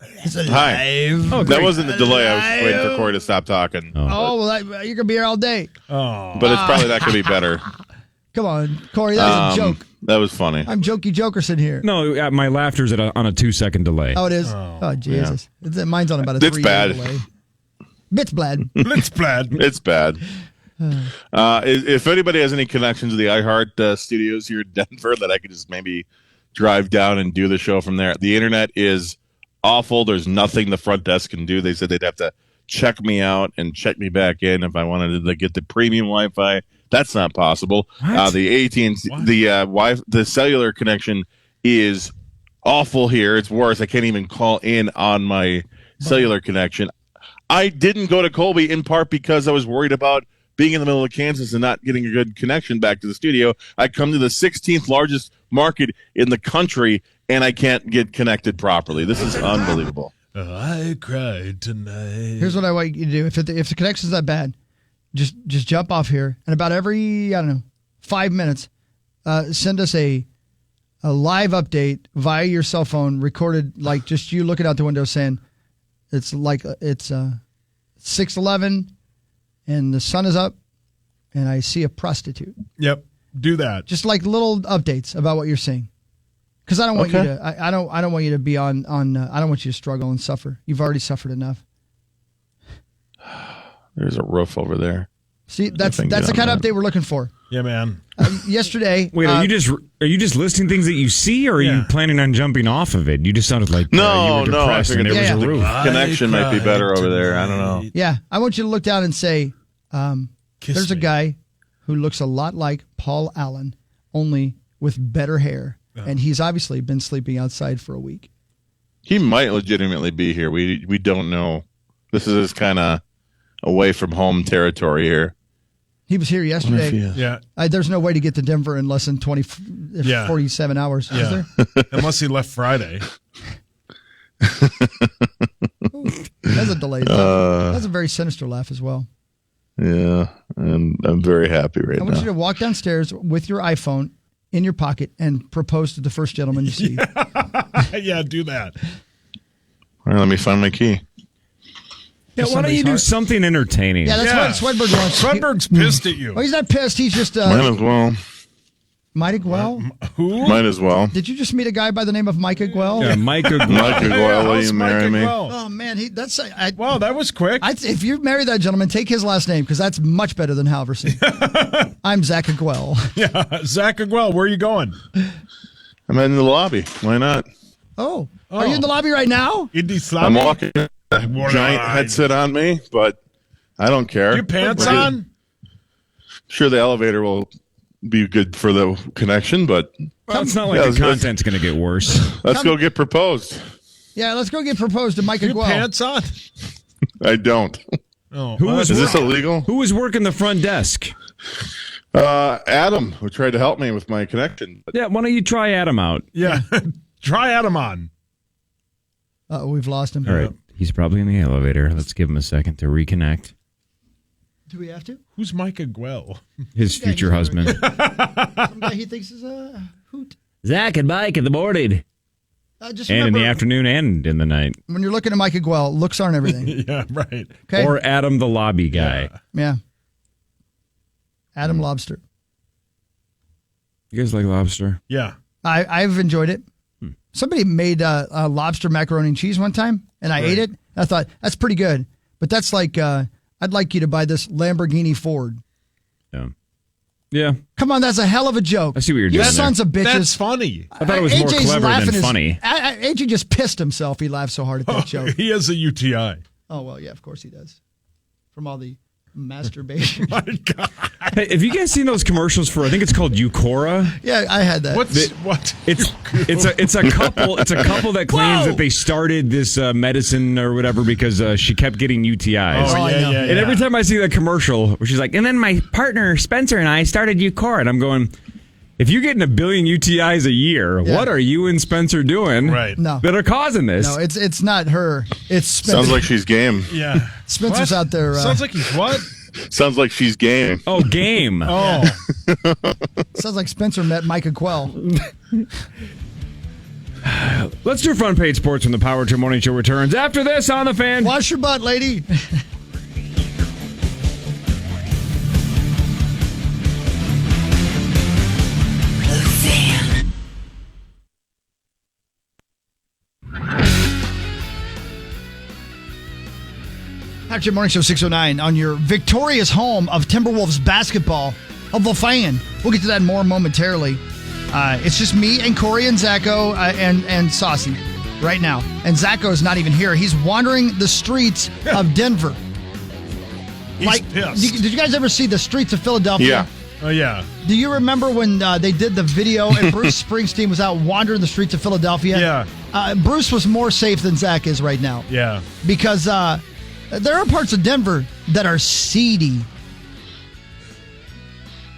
Speaker 5: It's alive.
Speaker 4: Oh,
Speaker 9: That
Speaker 4: great.
Speaker 9: wasn't the delay. I was waiting for Corey to stop talking.
Speaker 5: Oh, well, you're going to be here all day.
Speaker 9: But it's probably not going to be better.
Speaker 5: Come on, Corey, that was a joke.
Speaker 9: That was funny.
Speaker 5: I'm Jokey Jokerson here.
Speaker 4: No, my laughter's on a 2-second delay.
Speaker 5: Oh, it is? Oh, Jesus. Mine's on about a
Speaker 9: It's
Speaker 5: 3-year
Speaker 9: bad.
Speaker 5: delay. It's bad.
Speaker 8: It's bad.
Speaker 9: It's bad. If anybody has any connections to the iHeart studios here in Denver that I could just maybe drive down and do the show from there. The internet is awful. There's nothing the front desk can do. They said they'd have to check me out and check me back in if I wanted to get the premium Wi-Fi. That's not possible. The AT&T, the cellular connection is awful here. It's worse. I can't even call in on my cellular connection. I didn't go to Colby in part because I was worried about being in the middle of Kansas and not getting a good connection back to the studio. I come to the 16th largest market in the country, and I can't get connected properly. This is unbelievable.
Speaker 8: I cried tonight.
Speaker 5: Here's what I want you to do. If the connection's that bad, just jump off here, and about every, 5 minutes, send us a live update via your cell phone, recorded like just you looking out the window saying, it's 6:11 and the sun is up and I see a prostitute.
Speaker 8: Yep. Do that.
Speaker 5: Just like little updates about what you're seeing. Because I don't want you to. I don't want you to be on. I don't want you to struggle and suffer. You've already suffered enough.
Speaker 9: There's a roof over there.
Speaker 5: See, that's the kind of update we're looking for.
Speaker 8: Yeah, man.
Speaker 5: Yesterday.
Speaker 4: Wait, are you just listing things that you see, or are you planning on jumping off of it? You just sounded like you were depressed and there was a roof.
Speaker 9: Connection might be better over there. I don't know.
Speaker 5: Yeah, I want you to look down and say, "There's a guy who looks a lot like Paul Allen, only with better hair, and he's obviously been sleeping outside for a week."
Speaker 9: He might legitimately be here. We don't know. This is kind of away from home territory here.
Speaker 5: He was here yesterday.
Speaker 8: Yeah.
Speaker 5: There's no way to get to Denver in less than 47 hours.
Speaker 8: Yeah.
Speaker 5: Is there?
Speaker 8: Unless he left Friday.
Speaker 5: That's a delayed laugh. That's a very sinister laugh as well.
Speaker 9: Yeah, and I'm very happy right
Speaker 5: I want
Speaker 9: now.
Speaker 5: you to walk downstairs with your iPhone in your pocket and propose to the first gentleman you see.
Speaker 8: Yeah, do that.
Speaker 9: All right, let me find my key.
Speaker 4: Yeah, why don't you do something entertaining?
Speaker 5: Yeah, that's what Swedberg wants.
Speaker 8: Swedberg's pissed at you.
Speaker 5: Oh, he's not pissed. He's just...
Speaker 9: Might as well.
Speaker 5: Mike Guell?
Speaker 8: Who?
Speaker 9: Might as well.
Speaker 5: Did you just meet a guy by the name of Micah Guell?
Speaker 4: Yeah, Micah Guell.
Speaker 9: Micah Guell, will you marry me?
Speaker 5: Oh, man.
Speaker 8: Wow, that was quick.
Speaker 5: If you marry that gentleman, take his last name, because that's much better than Halverson. I'm Zach Guell.
Speaker 8: Yeah, Zach Aguel, where are you going?
Speaker 9: I'm in the lobby. Why not?
Speaker 5: Oh. Are you in the lobby right now?
Speaker 9: I'm walking a giant headset on me, but I don't care.
Speaker 8: Your pants on?
Speaker 9: Sure, the elevator will be good for the connection, but
Speaker 4: Well, it's not like the content's going to get worse.
Speaker 9: Let's go get proposed.
Speaker 5: Yeah, let's go get proposed to Micah Guell.
Speaker 8: Pants on?
Speaker 9: I don't.
Speaker 8: Oh,
Speaker 9: is this illegal?
Speaker 4: Who was working the front desk?
Speaker 9: Adam, who tried to help me with my connection.
Speaker 4: Yeah, why don't you try Adam out?
Speaker 8: Yeah, try Adam on.
Speaker 5: We've lost him.
Speaker 4: All right, he's probably in the elevator. Let's give him a second to reconnect.
Speaker 5: Do we have to?
Speaker 8: Who's Micah Guell?
Speaker 4: His future husband.
Speaker 5: Some guy he thinks is a hoot.
Speaker 4: Zach and Mike in the morning.
Speaker 5: Just
Speaker 4: And in
Speaker 5: remember,
Speaker 4: the afternoon and in the night.
Speaker 5: when you're looking at Micah Guell, looks aren't everything.
Speaker 8: Yeah, right.
Speaker 5: Okay.
Speaker 4: Or Adam the lobby guy.
Speaker 5: Yeah. Adam Lobster.
Speaker 4: You guys like lobster?
Speaker 8: Yeah.
Speaker 5: I've enjoyed it. Somebody made a lobster macaroni and cheese one time, and I ate it. I thought, that's pretty good. But that's like, I'd like you to buy this Lamborghini Ford.
Speaker 4: Yeah. Yeah.
Speaker 5: Come on, that's a hell of a joke.
Speaker 4: I see what you're
Speaker 5: You
Speaker 4: doing there.
Speaker 5: sons of bitches.
Speaker 8: That's funny.
Speaker 4: I thought it was more clever than funny.
Speaker 5: AJ just pissed himself. He laughed so hard at that joke.
Speaker 8: He has a UTI.
Speaker 5: Oh, well, yeah, of course he does. From all the masturbation.
Speaker 8: My God.
Speaker 4: Hey, have you guys seen those commercials for? I think it's called Eucora.
Speaker 5: Yeah, I had that.
Speaker 8: What?
Speaker 4: It's a couple. It's a couple that claims that they started this medicine or whatever because she kept getting UTIs.
Speaker 8: Oh, yeah.
Speaker 4: And every time I see that commercial where she's like, and then my partner Spencer and I started Eucora, and I'm going, If you're getting 1 billion UTIs a year, what are you and Spencer doing that are causing this?
Speaker 5: No, it's not her. It's Spencer.
Speaker 9: Sounds like she's game.
Speaker 8: Yeah.
Speaker 5: Spencer's out there.
Speaker 8: Sounds like he's what?
Speaker 9: Sounds like she's game.
Speaker 4: Oh, game.
Speaker 8: Oh.
Speaker 5: Sounds like Spencer met Micah Quell.
Speaker 4: Let's do front page sports when the Power Trip Morning Show returns. After this on the Fan.
Speaker 5: Wash your butt, lady. Power Trip Morning Show 609 on your victorious home of Timberwolves basketball of the Fan. We'll get to that more momentarily. It's just me and Corey and Zacho and Saucy right now. And Zacho's not even here. He's wandering the streets of Denver.
Speaker 8: He's pissed.
Speaker 5: Did you guys ever see the streets of Philadelphia?
Speaker 9: Yeah.
Speaker 8: Oh, yeah.
Speaker 5: Do you remember when they did the video and Bruce Springsteen was out wandering the streets of Philadelphia?
Speaker 8: Yeah.
Speaker 5: Bruce was more safe than Zach is right now.
Speaker 8: Yeah.
Speaker 5: Because there are parts of Denver that are seedy.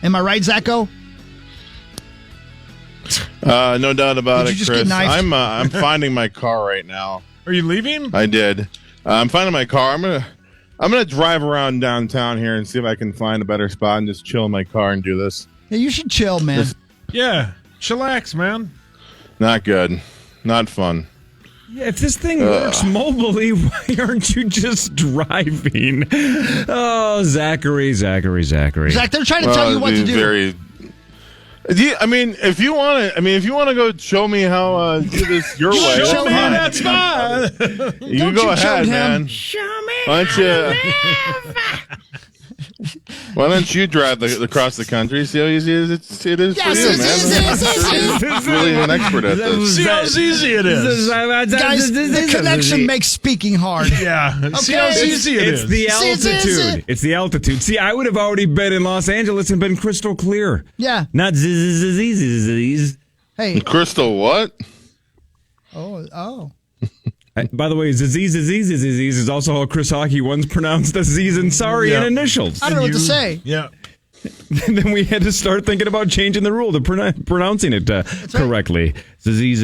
Speaker 5: Am I right, Zacho?
Speaker 9: No doubt about
Speaker 5: Did
Speaker 9: it,
Speaker 5: you just
Speaker 9: Chris.
Speaker 5: get knifed?
Speaker 9: I'm finding my car right now.
Speaker 8: Are you leaving?
Speaker 9: I did. I'm finding my car. I'm gonna drive around downtown here and see if I can find a better spot and just chill in my car and do this.
Speaker 5: Yeah, you should chill, man.
Speaker 8: Yeah. Chillax, man.
Speaker 9: Not good. Not fun.
Speaker 4: Yeah, if this thing works mobily, why aren't you just driving? Oh, Zachary.
Speaker 5: Zach, they're trying to tell you what to do.
Speaker 9: If you want to go show me how do this your way,
Speaker 8: Show me, that's fine.
Speaker 9: You go ahead, man.
Speaker 1: Show me.
Speaker 9: Why don't you drive across the country? See how easy it is for you, man.
Speaker 5: Yes.
Speaker 9: Really an expert at this.
Speaker 8: See how easy it is.
Speaker 5: Guys, the connection makes speaking hard.
Speaker 8: Yeah. See how easy it is.
Speaker 4: It's the altitude. It's the altitude. See, I would have already been in Los Angeles and been crystal clear.
Speaker 5: Yeah.
Speaker 4: Not zzz.
Speaker 5: Hey.
Speaker 9: Crystal what?
Speaker 5: Oh.
Speaker 4: By the way, Zaziz is also how Chris Hockey once pronounced the Z's and sorry in initials.
Speaker 5: I don't know what to say.
Speaker 8: Yeah.
Speaker 4: And then we had to start thinking about changing the rule to pronouncing it correctly. Zaziz.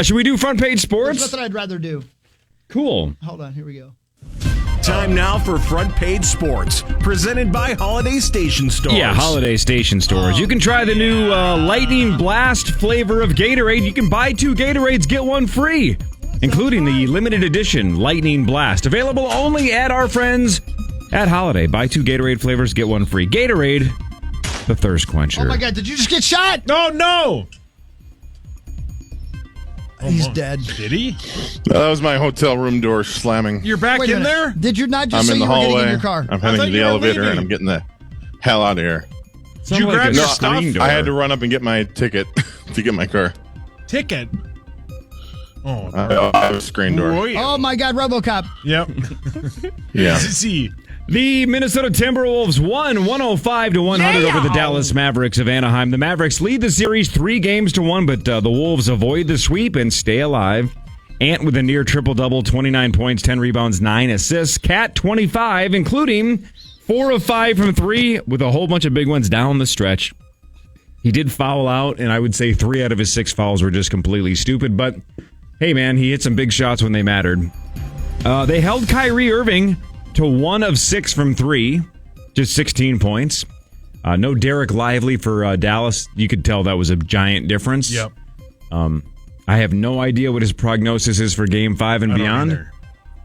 Speaker 4: Should we do front page sports?
Speaker 5: That's what I'd rather do.
Speaker 4: Cool.
Speaker 5: Hold on, here we go.
Speaker 11: Time now for Front Page Sports, presented by Holiday Station Stores.
Speaker 4: Yeah, Holiday Station Stores. You can try the new Lightning Blast flavor of Gatorade. You can buy 2 Gatorades, get 1 free, including the limited edition Lightning Blast. Available only at our friends at Holiday. Buy 2 Gatorade flavors, get 1 free. Gatorade, the thirst quencher.
Speaker 5: Oh my God, did you just get shot?
Speaker 8: Oh, no.
Speaker 5: He's dead.
Speaker 8: Did he?
Speaker 9: That was my hotel room door slamming.
Speaker 8: You're back
Speaker 5: Wait a
Speaker 8: in
Speaker 5: minute.
Speaker 8: there?
Speaker 5: Did you not just
Speaker 9: I'm
Speaker 5: say
Speaker 9: in the
Speaker 5: you were
Speaker 9: hallway.
Speaker 5: getting in your car?
Speaker 9: I'm heading
Speaker 8: thought
Speaker 9: to
Speaker 8: you
Speaker 9: the
Speaker 8: were
Speaker 9: elevator
Speaker 8: leaving.
Speaker 9: and I'm getting the hell out of here.
Speaker 8: Did you grab your stuff?
Speaker 9: I had to run up and get my ticket to get my car.
Speaker 8: Ticket? Oh,
Speaker 9: I was screen door.
Speaker 5: Oh my God, RoboCop.
Speaker 8: Yep.
Speaker 9: Yeah.
Speaker 8: See.
Speaker 4: The Minnesota Timberwolves won 105-100 over the Dallas Mavericks of Anaheim. The Mavericks lead the series 3-1, but the Wolves avoid the sweep and stay alive. Ant with a near triple-double, 29 points, 10 rebounds, 9 assists. Cat, 25, including 4 of 5 from 3 with a whole bunch of big ones down the stretch. He did foul out, and I would say 3 out of his 6 fouls were just completely stupid. But, hey, man, he hit some big shots when they mattered. They held Kyrie Irving to 1 of 6 from 3, just 16 points. No Derek Lively for Dallas. You could tell that was a giant difference.
Speaker 8: Yep.
Speaker 4: I have no idea what his prognosis is for Game 5 and beyond.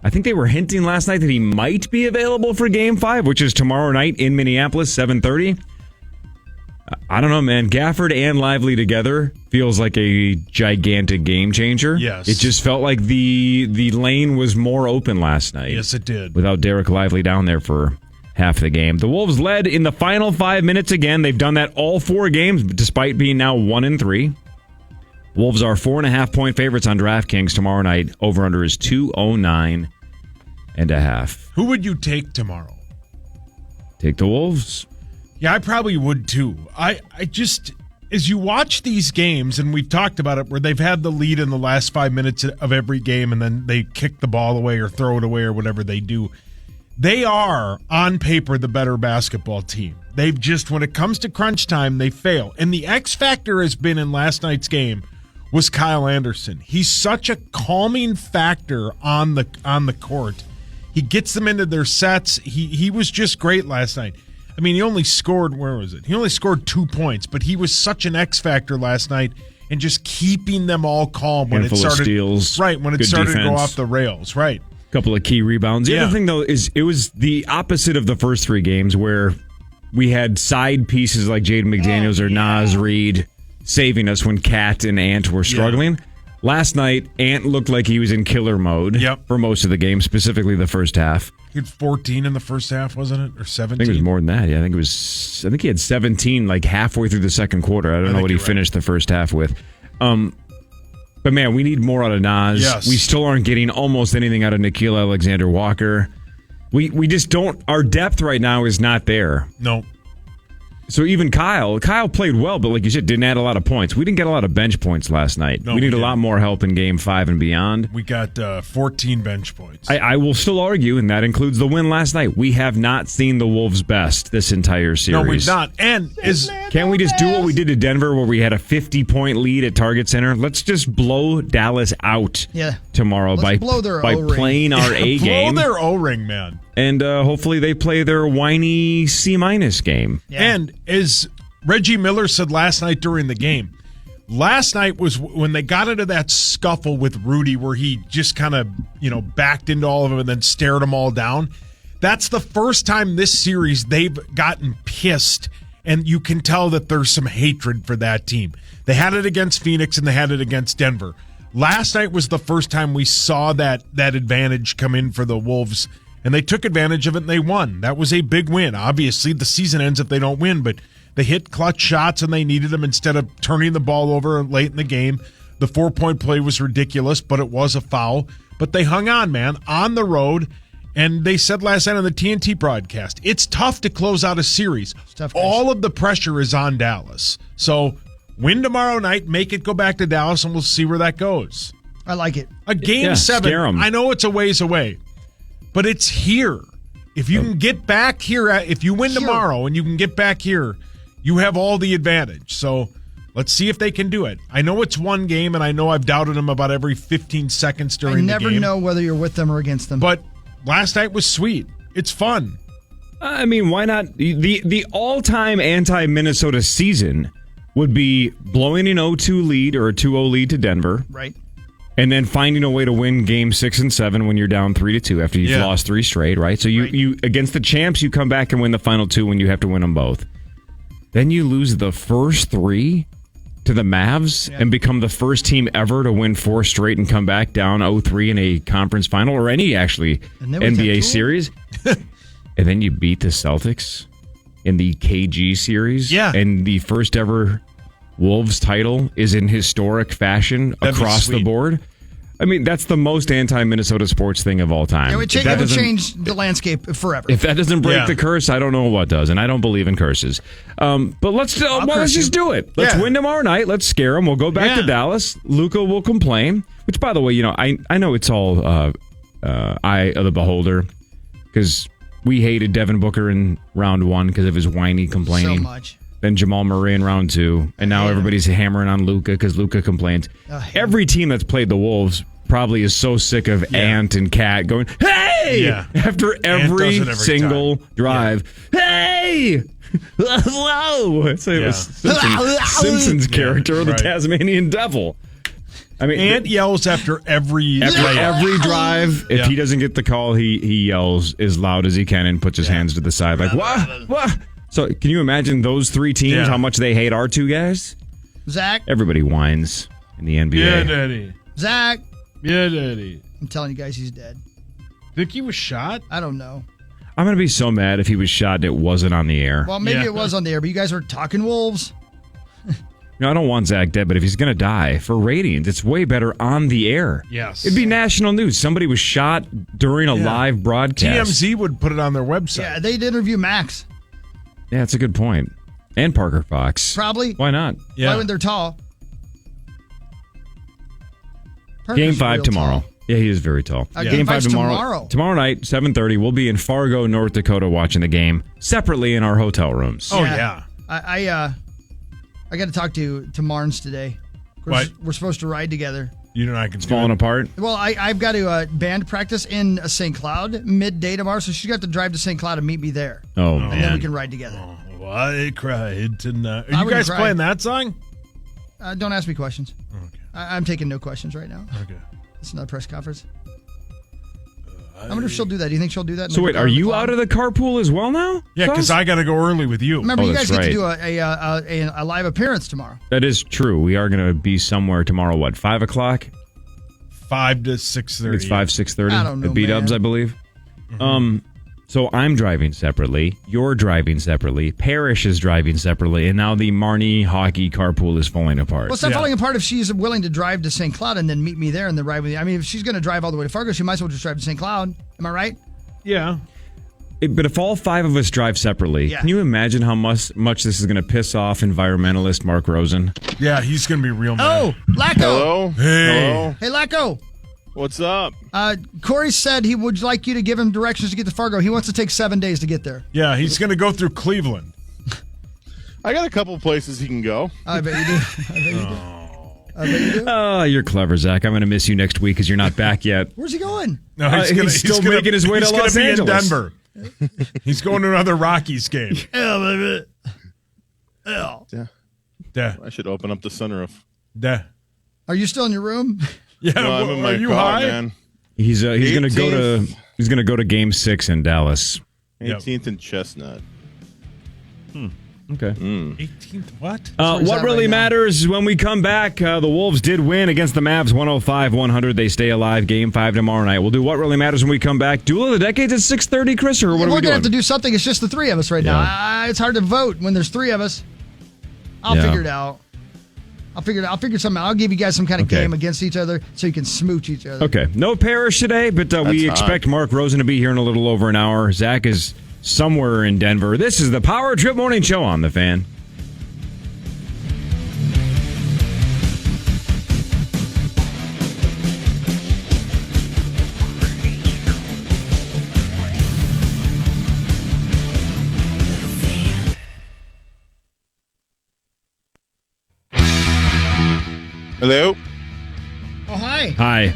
Speaker 4: I think they were hinting last night that he might be available for Game 5, which is tomorrow night in Minneapolis, 7:30. I don't know, man. Gafford and Lively together feels like a gigantic game changer.
Speaker 8: Yes.
Speaker 4: It just felt like the lane was more open last night.
Speaker 8: Yes, it did.
Speaker 4: Without Derek Lively down there for half the game. The Wolves led in the final 5 minutes again. They've done that all 4 games, despite being now 1-3. Wolves are 4.5-point favorites on DraftKings tomorrow night. Over-under is 209.5.
Speaker 8: Who would you take tomorrow?
Speaker 4: Take the Wolves.
Speaker 8: Yeah, I probably would too. I just, as you watch these games, and we've talked about it, where they've had the lead in the last 5 minutes of every game, and then they kick the ball away or throw it away or whatever they do. They are, on paper, the better basketball team. They've just, when it comes to crunch time, they fail. And the X factor has been in last night's game was Kyle Anderson. He's such a calming factor on the court. He gets them into their sets. He was just great last night. I mean, he only scored, where was it? He only scored 2 points, but he was such an X factor last night and just keeping them all calm when it started.
Speaker 4: Steals,
Speaker 8: right, when it started to go off the rails, right.
Speaker 4: A couple of key rebounds. The other thing, though, is it was the opposite of the first 3 games where we had side pieces like Jaden McDaniels or Naz Reid saving us when Kat and Ant were struggling. Yeah. Last night, Ant looked like he was in killer mode for most of the game, specifically the first half.
Speaker 8: He had 14 in the first half, wasn't it? Or 17?
Speaker 4: I think it was more than that. Yeah, I think he had 17 like halfway through the second quarter. I don't know what he finished the first half with. But man, we need more out of Naz.
Speaker 8: Yes.
Speaker 4: We still aren't getting almost anything out of Nickeil Alexander-Walker. We just don't. Our depth right now is not there.
Speaker 8: No.
Speaker 4: So even Kyle played well, but like you said, didn't add a lot of points. We didn't get a lot of bench points last night.
Speaker 8: No,
Speaker 4: we need a lot more help in Game 5 and beyond.
Speaker 8: We got 14 bench points.
Speaker 4: I will still argue, and that includes the win last night. We have not seen the Wolves' best this entire series.
Speaker 8: No, we've not. And
Speaker 4: can't we just do what we did to Denver, where we had a 50-point lead at Target Center? Let's just blow Dallas out tomorrow by playing our A game.
Speaker 8: Blow their O-ring, man.
Speaker 4: And hopefully they play their whiny C- game.
Speaker 8: Yeah. And as Reggie Miller said last night during the game, last night was when they got into that scuffle with Rudy where he just kind of, backed into all of them and then stared them all down. That's the first time this series they've gotten pissed, and you can tell that there's some hatred for that team. They had it against Phoenix and they had it against Denver. Last night was the first time we saw that advantage come in for the Wolves. And they took advantage of it and they won. That was a big win. Obviously, the season ends if they don't win, but they hit clutch shots and they needed them instead of turning the ball over late in the game. The 4-point play was ridiculous, but it was a foul. But they hung on, man, on the road. And they said last night on the TNT broadcast, it's tough to close out a series. All of the pressure is on Dallas. So win tomorrow night, make it go back to Dallas, and we'll see where that goes.
Speaker 5: I like it.
Speaker 8: A Game 7, I know it's a ways away. But it's here. If you can get back here, if you win tomorrow and you can get back here, you have all the advantage. So let's see if they can do it. I know it's one game, and I know I've doubted them about every 15 seconds during the game.
Speaker 5: I never know whether you're with them or against them.
Speaker 8: But last night was sweet. It's fun.
Speaker 4: I mean, why not? The all-time anti-Minnesota season would be blowing an 0-2 lead or a 2-0 lead to Denver.
Speaker 5: Right.
Speaker 4: And then finding a way to win Game 6 and 7 when you're down 3-2 after you've lost 3 straight, right? So you against the champs, you come back and win the final 2 when you have to win them both. Then you lose the first 3 to the Mavs and become the first team ever to win 4 straight and come back down 0-3 in a conference final or any actually NBA series. And then you beat the Celtics in the KG series.
Speaker 8: Yeah.
Speaker 4: And the first ever Wolves title is in historic fashion across the board. I mean, that's the most anti-Minnesota sports thing of all time.
Speaker 5: It would change the landscape forever.
Speaker 4: If that doesn't break the curse, I don't know what does, and I don't believe in curses. But let's just do it. Let's win tomorrow night. Let's scare them. We'll go back to Dallas. Luka will complain, which, by the way, I know it's all eye of the beholder because we hated Devin Booker in round 1 because of his whiny complaining.
Speaker 5: So much.
Speaker 4: Then Jamal Murray in round 2, and now everybody's hammering on Luka because Luka complains. Every team that's played the Wolves probably is so sick of Ant and Cat going, hey! After every single drive. Hey! Whoa! It's a Simpsons character, the Tasmanian Devil. I mean,
Speaker 8: Ant yells after every
Speaker 4: drive. If he doesn't get the call, he yells as loud as he can and puts his hands to the side like, what? So can you imagine those 3 teams, how much they hate our 2 guys?
Speaker 5: Zach?
Speaker 4: Everybody whines in the NBA.
Speaker 8: Yeah, Daddy.
Speaker 5: Zach?
Speaker 8: Yeah, Daddy.
Speaker 5: I'm telling you guys, he's dead.
Speaker 8: Think he was shot?
Speaker 5: I don't know.
Speaker 4: I'm going to be so mad if he was shot and it wasn't on the air.
Speaker 5: Well, maybe it was on the air, but you guys are talking Wolves.
Speaker 4: No, I don't want Zach dead, but if he's going to die, for ratings, it's way better on the air.
Speaker 8: Yes.
Speaker 4: It'd be national news. Somebody was shot during a live broadcast.
Speaker 8: TMZ would put it on their website.
Speaker 5: Yeah, they'd interview Max.
Speaker 4: Yeah, that's a good point. And Parker Fox.
Speaker 5: Probably.
Speaker 4: Why not?
Speaker 5: Yeah. Why when they're tall?
Speaker 4: Game 5 tomorrow.
Speaker 5: Tall.
Speaker 4: Yeah, he is very tall. Game 5 tomorrow. Tomorrow night, 7:30. We'll be in Fargo, North Dakota, watching the game separately in our hotel rooms.
Speaker 8: Oh yeah.
Speaker 5: I got to talk to Marnes today. We're supposed to ride together.
Speaker 8: You and I can.
Speaker 4: It's falling apart.
Speaker 5: Well, I've got to band practice in St. Cloud midday tomorrow, so she's got to drive to St. Cloud and meet me there.
Speaker 4: Oh man.
Speaker 5: And then we can ride together.
Speaker 8: Oh, I cried tonight. Are you guys playing that song?
Speaker 5: Don't ask me questions.
Speaker 8: Okay.
Speaker 5: I'm taking no questions right now.
Speaker 8: Okay.
Speaker 5: It's not a press conference. I wonder if she'll do that. Do you think she'll do that?
Speaker 4: So wait, are you out of the carpool as well now?
Speaker 8: Yeah, because I got to go early with you.
Speaker 5: Remember, you guys get to do a live appearance tomorrow.
Speaker 4: That is true. We are going to be somewhere tomorrow. What, 5 o'clock?
Speaker 8: 5 to 6:30.
Speaker 4: It's 5-6:30.
Speaker 5: I don't know,
Speaker 4: At B-Dubs, I believe. So I'm driving separately. You're driving separately. Parrish is driving separately, and now the Marnie hockey carpool is falling apart.
Speaker 5: Well, it's not falling apart if she's willing to drive to St. Cloud and then meet me there and then ride with you. I mean, if she's going to drive all the way to Fargo, she might as well just drive to St. Cloud. Am I right?
Speaker 8: Yeah.
Speaker 4: But if all 5 of us drive separately, can you imagine how much this is going to piss off environmentalist Mark Rosen?
Speaker 8: Yeah, he's going to be real mad.
Speaker 5: Oh, Lacko.
Speaker 9: Hello?
Speaker 8: Hey.
Speaker 9: Hello?
Speaker 5: Hey, Lacko.
Speaker 9: What's up?
Speaker 5: Corey said he would like you to give him directions to get to Fargo. He wants to take 7 days to get there.
Speaker 8: Yeah, he's going to go through Cleveland.
Speaker 9: I got a couple places he can go.
Speaker 5: I bet you do. I bet you do.
Speaker 4: Oh, you're clever, Zach. I'm going to miss you next week because you're not back yet.
Speaker 5: Where's he going?
Speaker 8: No,
Speaker 4: he's still making his way to Los
Speaker 8: Angeles. He's
Speaker 4: Angeles.
Speaker 8: going to be in Denver. He's going to another Rockies game.
Speaker 5: Yeah, baby.
Speaker 8: Yeah.
Speaker 9: I should open up the sunroof.
Speaker 8: Yeah.
Speaker 5: Are you still in your room?
Speaker 8: Yeah.
Speaker 9: No, I'm in my
Speaker 8: are you
Speaker 9: car,
Speaker 8: high?
Speaker 9: man.
Speaker 4: He's going to go to Game 6 in Dallas.
Speaker 9: 18th and Chestnut.
Speaker 4: Okay.
Speaker 8: 18th. What?
Speaker 4: What really matters when we come back? The Wolves did win against the Mavs 105-100. They stay alive. Game 5 tomorrow night. We'll do what really matters when we come back. Duel of the Decades at 6:30, Chris, or what are we doing?
Speaker 5: We're going to have to do something. It's just the 3 of us right now. It's hard to vote when there's 3 of us. I'll figure it out. I'll figure something out. I'll give you guys some kind of game against each other so you can smooch each other.
Speaker 4: Okay. No Parrish today, but we expect Mark Rosen to be here in a little over an hour. Zach is somewhere in Denver. This is the Power Trip Morning Show on The Fan.
Speaker 9: Hello?
Speaker 5: Oh, hi.
Speaker 4: Hi.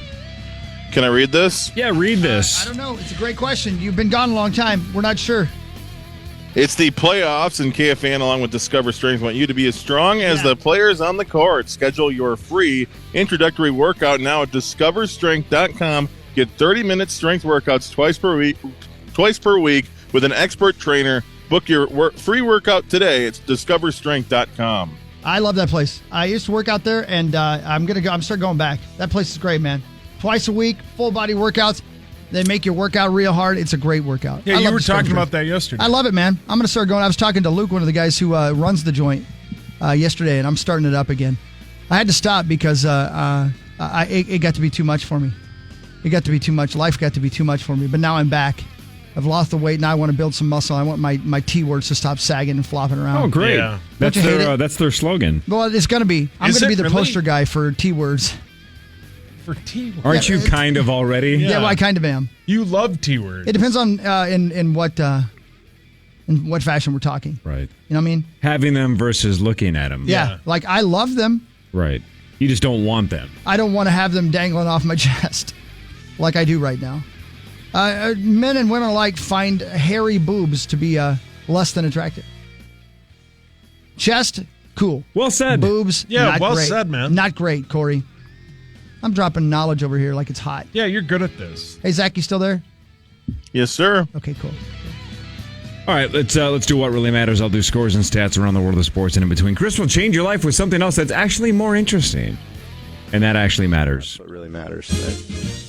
Speaker 9: Can I read this?
Speaker 4: Yeah, read this.
Speaker 5: I don't know. It's a great question. You've been gone a long time. We're not sure.
Speaker 9: It's the playoffs, and KFAN, along with Discover Strength, want you to be as strong as the players on the court. Schedule your free introductory workout now at discoverstrength.com. Get 30-minute strength workouts twice per week with an expert trainer. Book your free workout today. It's discoverstrength.com.
Speaker 5: I love that place. I used to work out there, and I'm start going back. That place is great, man. Twice a week, full body workouts. They make your workout real hard. It's a great workout.
Speaker 8: Yeah, you were talking about that yesterday.
Speaker 5: I love it, man. I'm going to start going. I was talking to Luke, one of the guys who runs the joint, yesterday, and I'm starting it up again. I had to stop because it got to be too much for me. It got to be too much. Life got to be too much for me. But now I'm back. I've lost the weight. Now I want to build some muscle. I want my T-words to stop sagging and flopping around.
Speaker 4: Oh, great.
Speaker 8: Yeah.
Speaker 4: That's their slogan.
Speaker 5: Well, it's going to be. I'm going to be the poster guy for T-words.
Speaker 8: For T-words.
Speaker 4: Aren't you kind of already?
Speaker 5: Yeah, well, I kind of am.
Speaker 8: You love T-words.
Speaker 5: It depends on in what fashion we're talking.
Speaker 4: Right.
Speaker 5: You know what I mean?
Speaker 4: Having them versus looking at them.
Speaker 5: Yeah. Like, I love them.
Speaker 4: Right. You just don't want them.
Speaker 5: I don't want to have them dangling off my chest like I do right now. Men and women alike find hairy boobs to be less than attractive. Chest, cool.
Speaker 4: Well said.
Speaker 5: Boobs,
Speaker 8: Yeah,
Speaker 5: not
Speaker 8: well
Speaker 5: great.
Speaker 8: said, man.
Speaker 5: Not great, Corey. I'm dropping knowledge over here like it's hot.
Speaker 8: Yeah, you're good at this.
Speaker 5: Hey, Zach, you still there?
Speaker 9: Yes, sir.
Speaker 5: Okay, cool.
Speaker 4: All right, let's do what really matters. I'll do scores and stats around the world of sports and in between. Chris will change your life with something else that's actually more interesting. And that actually matters.
Speaker 3: What really matters.
Speaker 5: That's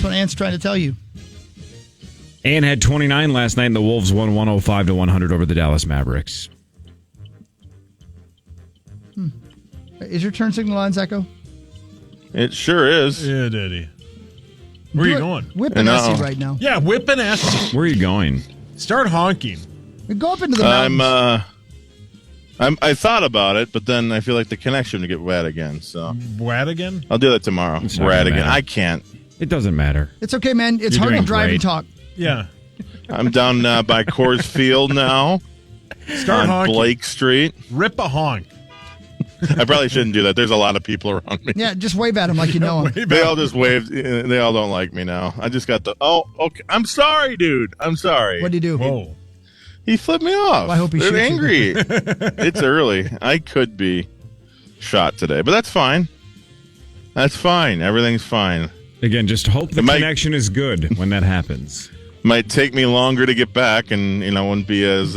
Speaker 5: what Ant's trying to tell you.
Speaker 4: Ann had 29 last night, and the Wolves won 105-100 over the Dallas Mavericks.
Speaker 5: Is your turn signal on, Zacho?
Speaker 9: It sure is.
Speaker 8: Yeah, Daddy. Where are you going?
Speaker 5: Whipping Essie right now.
Speaker 8: Yeah, whipping Essie.
Speaker 4: Where are you going?
Speaker 8: Start honking.
Speaker 5: Go up into the mountains.
Speaker 9: I thought about it, but then I feel like the connection would get bad again. So
Speaker 8: Wad again?
Speaker 9: I'll do that tomorrow.
Speaker 4: It's not
Speaker 9: Rad
Speaker 4: gonna
Speaker 9: again.
Speaker 4: matter.
Speaker 9: I can't.
Speaker 4: It doesn't matter.
Speaker 5: It's okay, man. It's
Speaker 4: You're
Speaker 5: hard to
Speaker 4: doing
Speaker 5: drive
Speaker 4: great.
Speaker 5: and talk.
Speaker 8: Yeah.
Speaker 9: I'm down by Coors Field now.
Speaker 8: Start
Speaker 9: on
Speaker 8: honking.
Speaker 9: Blake Street.
Speaker 8: Rip a honk.
Speaker 9: I probably shouldn't do that. There's a lot of people around me.
Speaker 5: Yeah, just wave at him like you know him.
Speaker 9: They all just waved. They all don't like me now. I just got the. Oh, okay. I'm sorry, dude. I'm sorry.
Speaker 5: What'd he do?
Speaker 8: Whoa.
Speaker 9: He flipped me off.
Speaker 5: Well, I hope he
Speaker 9: They're
Speaker 5: shoots you.
Speaker 9: angry. It's early. I could be shot today, but that's fine. That's fine. Everything's fine.
Speaker 4: Again, just hope the
Speaker 9: It might-
Speaker 4: connection is good when that happens.
Speaker 9: Might take me longer to get back, and wouldn't be as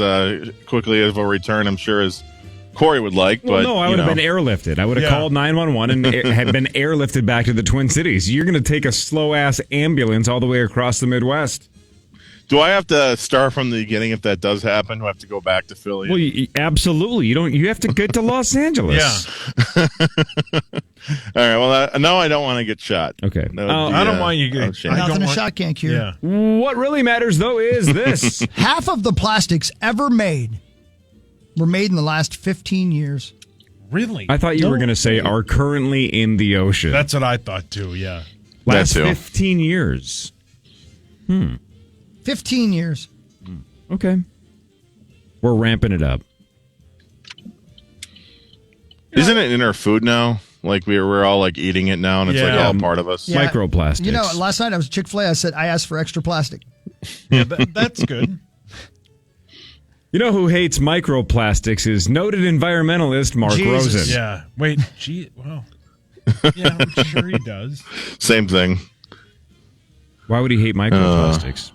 Speaker 9: quickly as a return, I'm sure, as Corey would like.
Speaker 4: Well,
Speaker 9: but
Speaker 4: no, I would have been airlifted. I would have
Speaker 8: Yeah.
Speaker 4: called 911 and had been airlifted back to the Twin Cities. You're going to take a slow-ass ambulance all the way across the Midwest.
Speaker 9: Do I have to start from the beginning if that does happen? Do I have to go back to Philly?
Speaker 4: Well, absolutely. You have to get to Los Angeles.
Speaker 8: Yeah.
Speaker 9: All right. Well, no, I don't want to get shot.
Speaker 4: Okay.
Speaker 9: That would be,
Speaker 8: I don't want you getting.
Speaker 9: shame.
Speaker 8: I don't
Speaker 5: Nothing a
Speaker 8: want-
Speaker 5: shot can't cure.
Speaker 8: Yeah.
Speaker 4: What really matters, though, is this.
Speaker 5: Half of the plastics ever made were made in the last 15 years.
Speaker 8: Really?
Speaker 4: I thought you were going to say are currently in the ocean.
Speaker 8: That's what I thought too. Yeah.
Speaker 4: Last
Speaker 9: That too.
Speaker 4: 15 years.
Speaker 5: 15 years.
Speaker 4: Okay. We're ramping it up.
Speaker 9: Isn't it in our food now? Like we're all like eating it now, and it's like
Speaker 8: Yeah.
Speaker 9: all part of us.
Speaker 5: Yeah.
Speaker 4: Microplastics.
Speaker 5: You know, last night I was at Chick-fil-A. I asked for extra plastic.
Speaker 8: Yeah, that's good.
Speaker 4: You know who hates microplastics is noted environmentalist Mark
Speaker 5: Jesus.
Speaker 4: Rosen.
Speaker 8: Yeah. Wait. Gee. Well. Yeah, I'm sure he does.
Speaker 9: Same thing.
Speaker 4: Why would he hate microplastics?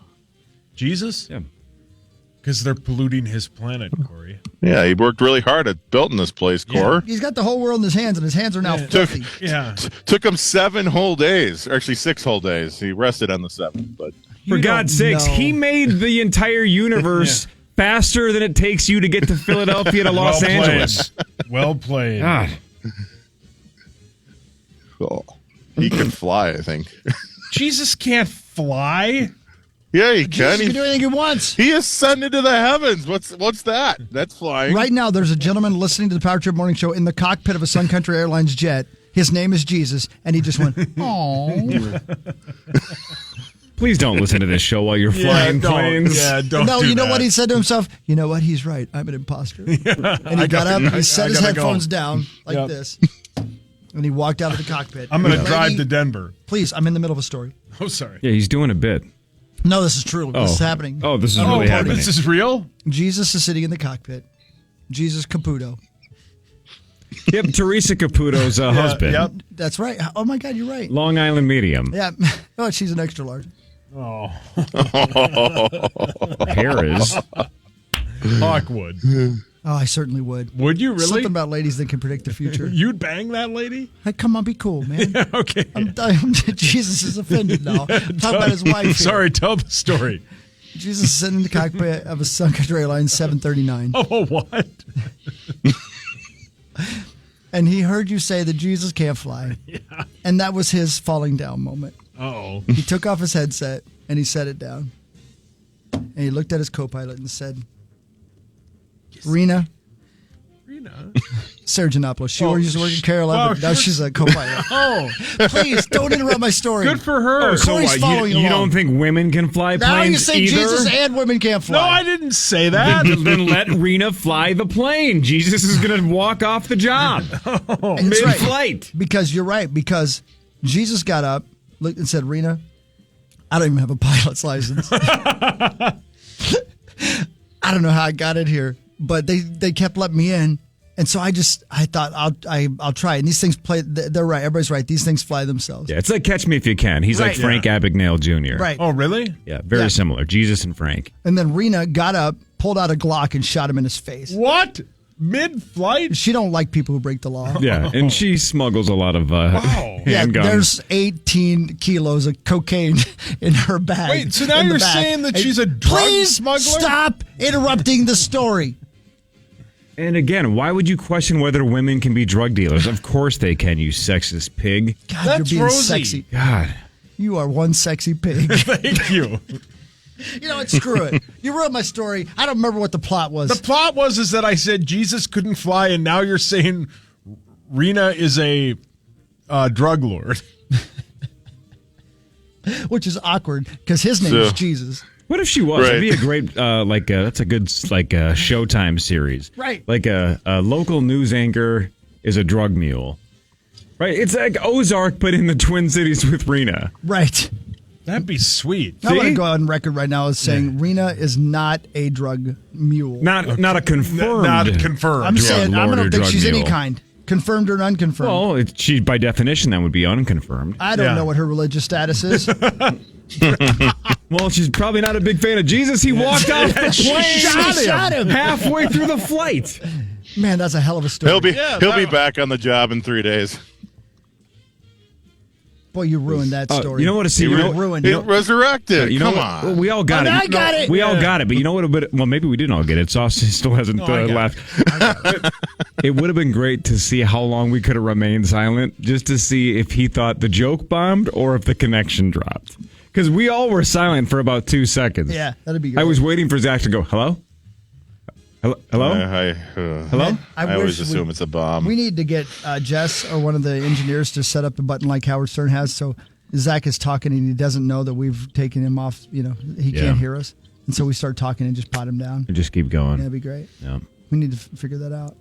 Speaker 8: Jesus?
Speaker 4: Yeah.
Speaker 8: Because they're polluting his planet, Corey.
Speaker 9: Yeah, he worked really hard at building this place, Core.
Speaker 5: He's got the whole world in his hands, and his hands are now filthy.
Speaker 8: Yeah.
Speaker 9: Took him 7 whole days, or actually 6 whole days. He rested on the 7th, but
Speaker 4: For God's sakes,
Speaker 5: know.
Speaker 4: he made the entire universe faster than it takes you to get to Philadelphia to Los
Speaker 8: Well
Speaker 4: Angeles.
Speaker 8: Well played.
Speaker 4: God.
Speaker 9: oh, he can fly. I think.
Speaker 8: Jesus can't fly.
Speaker 9: Yeah, he
Speaker 5: Jesus
Speaker 9: can.
Speaker 5: can do anything he wants.
Speaker 9: He ascended to the heavens. What's that? That's flying.
Speaker 5: Right now, there's a gentleman listening to the Power Trip Morning Show in the cockpit of a Sun Country Airlines jet. His name is Jesus, and he just went, "Oh."
Speaker 4: Please don't listen to this show while you're flying planes.
Speaker 8: Yeah, don't.
Speaker 5: No,
Speaker 8: do
Speaker 5: you know
Speaker 8: that.
Speaker 5: what he said to himself? You know what? He's right. I'm an imposter. And he got up, he set his
Speaker 8: gotta go.
Speaker 5: headphones down like
Speaker 8: Yep.
Speaker 5: this, and he walked out of the cockpit.
Speaker 8: I'm going to
Speaker 5: Lady,
Speaker 8: drive to Denver.
Speaker 5: Please, I'm in the middle of a story.
Speaker 8: Oh, sorry.
Speaker 4: Yeah, he's doing a bit.
Speaker 5: No, this is true. This is happening.
Speaker 4: Oh, this is really happening.
Speaker 8: This is real?
Speaker 5: Jesus is sitting in the cockpit. Jesus Caputo.
Speaker 4: Yep, Teresa Caputo's husband.
Speaker 8: Yep.
Speaker 5: That's right. Oh my God, you're right.
Speaker 4: Long Island medium.
Speaker 5: Yeah. Oh, she's an extra large.
Speaker 8: Oh.
Speaker 4: Hair is.
Speaker 8: Hawkwood.
Speaker 5: Oh, I certainly would.
Speaker 8: Would you really?
Speaker 5: Something about ladies that can predict the future.
Speaker 8: You'd bang that lady?
Speaker 5: Hey, come on, be cool, man.
Speaker 8: Okay.
Speaker 5: Jesus is offended now. I'm talking about his wife here.
Speaker 8: Sorry, tell the story.
Speaker 5: Jesus is sitting in the cockpit of a Sun Country Airlines 739.
Speaker 8: Oh, what?
Speaker 5: And he heard you say that Jesus can't fly. Yeah. And that was his falling down moment.
Speaker 8: Oh.
Speaker 5: He took off his headset and he set it down. And he looked at his co-pilot and said, Rena Sergianopoulos. She used to work at Carolina, but now she's a co-pilot.
Speaker 8: Oh.
Speaker 5: Please, don't interrupt my story.
Speaker 8: Good for her.
Speaker 4: Oh, so
Speaker 5: Corey's
Speaker 4: what,
Speaker 5: following
Speaker 4: you
Speaker 5: along.
Speaker 4: don't think women can fly
Speaker 5: Now you
Speaker 4: planes
Speaker 5: say
Speaker 4: either?
Speaker 5: Jesus and women can't fly.
Speaker 8: No, I didn't say that.
Speaker 4: Then let Rena fly the plane. Jesus is going to walk off the job
Speaker 5: That's right.
Speaker 4: mid-flight.
Speaker 5: Because you're right. Because Jesus got up, looked and said, Rena, I don't even have a pilot's license. I don't know how I got it here, but they kept letting me in. And so I thought I'll try it. And these things they're right. Everybody's right. These things fly themselves.
Speaker 4: Yeah, it's like Catch Me If You Can. He's like
Speaker 5: Right.
Speaker 4: Frank Abagnale Jr.
Speaker 5: Right.
Speaker 8: Oh, really?
Speaker 4: Yeah, very
Speaker 5: Yeah.
Speaker 4: similar. Jesus and Frank.
Speaker 5: And then Rena got up, pulled out a Glock, and shot him in his face.
Speaker 8: What? Mid-flight?
Speaker 5: She don't like people who break the law.
Speaker 4: Yeah, and she smuggles a lot of
Speaker 5: Yeah,
Speaker 4: handguns.
Speaker 5: there's 18 kilos of cocaine in her bag.
Speaker 8: Wait, so now
Speaker 5: in the
Speaker 8: you're
Speaker 5: back.
Speaker 8: saying that
Speaker 5: Hey,
Speaker 8: she's a drug
Speaker 5: please
Speaker 8: smuggler?
Speaker 5: stop interrupting the story.
Speaker 4: And again, why would you question whether women can be drug dealers? Of course they can, you sexist pig.
Speaker 5: God,
Speaker 8: That's
Speaker 5: you're being
Speaker 8: Rosie.
Speaker 5: sexy.
Speaker 4: God.
Speaker 5: You are one sexy pig.
Speaker 8: Thank you.
Speaker 5: You know what? Screw it. You ruined my story. I don't remember what the plot was.
Speaker 8: The plot is that I said Jesus couldn't fly, and now you're saying Rena is a drug lord.
Speaker 5: Which is awkward because his name is Jesus.
Speaker 4: What if she was?
Speaker 9: Right.
Speaker 4: That'd be a great, that's a good, Showtime series.
Speaker 5: Right.
Speaker 4: Like a local news anchor is a drug mule. Right. It's like Ozark, but in the Twin Cities with Rena.
Speaker 5: Right.
Speaker 8: That'd be sweet.
Speaker 5: I want to go on record right now as saying Rena is not a drug mule.
Speaker 4: Not a confirmed.
Speaker 8: Not confirmed.
Speaker 5: I'm saying I don't think she's any
Speaker 4: mule.
Speaker 5: kind. Confirmed or unconfirmed.
Speaker 4: Well, she by definition then would be unconfirmed.
Speaker 5: I don't know what her religious status is.
Speaker 4: Well, she's probably not a big fan of Jesus. He walked off the plane.
Speaker 5: Shot him
Speaker 4: halfway through the flight.
Speaker 5: Man, that's a hell of a story.
Speaker 9: He'll be back on the job in 3 days.
Speaker 5: Boy, you ruined that story.
Speaker 4: You know what?
Speaker 5: Ruined
Speaker 9: It
Speaker 5: it.
Speaker 9: resurrected. Come on.
Speaker 4: Well, we all got it.
Speaker 5: I got it.
Speaker 4: We all got it. But you know what? Well, maybe we didn't all get it. Sauce still hasn't left. It would have been great to see how long we could have remained silent, just to see if he thought the joke bombed or if the connection dropped. Because we all were silent for about 2 seconds.
Speaker 5: Yeah, that'd be great.
Speaker 4: I was waiting for Zach to go, hello? Hello?
Speaker 9: Hello? I always assume it's a bomb.
Speaker 5: We need to get Jess or one of the engineers to set up the button like Howard Stern has, so Zach is talking and he doesn't know that we've taken him off. He can't hear us, and so we start talking and just pot him down.
Speaker 4: And just keep going.
Speaker 5: Yeah, that'd be great.
Speaker 4: Yeah.
Speaker 5: We need to figure that out.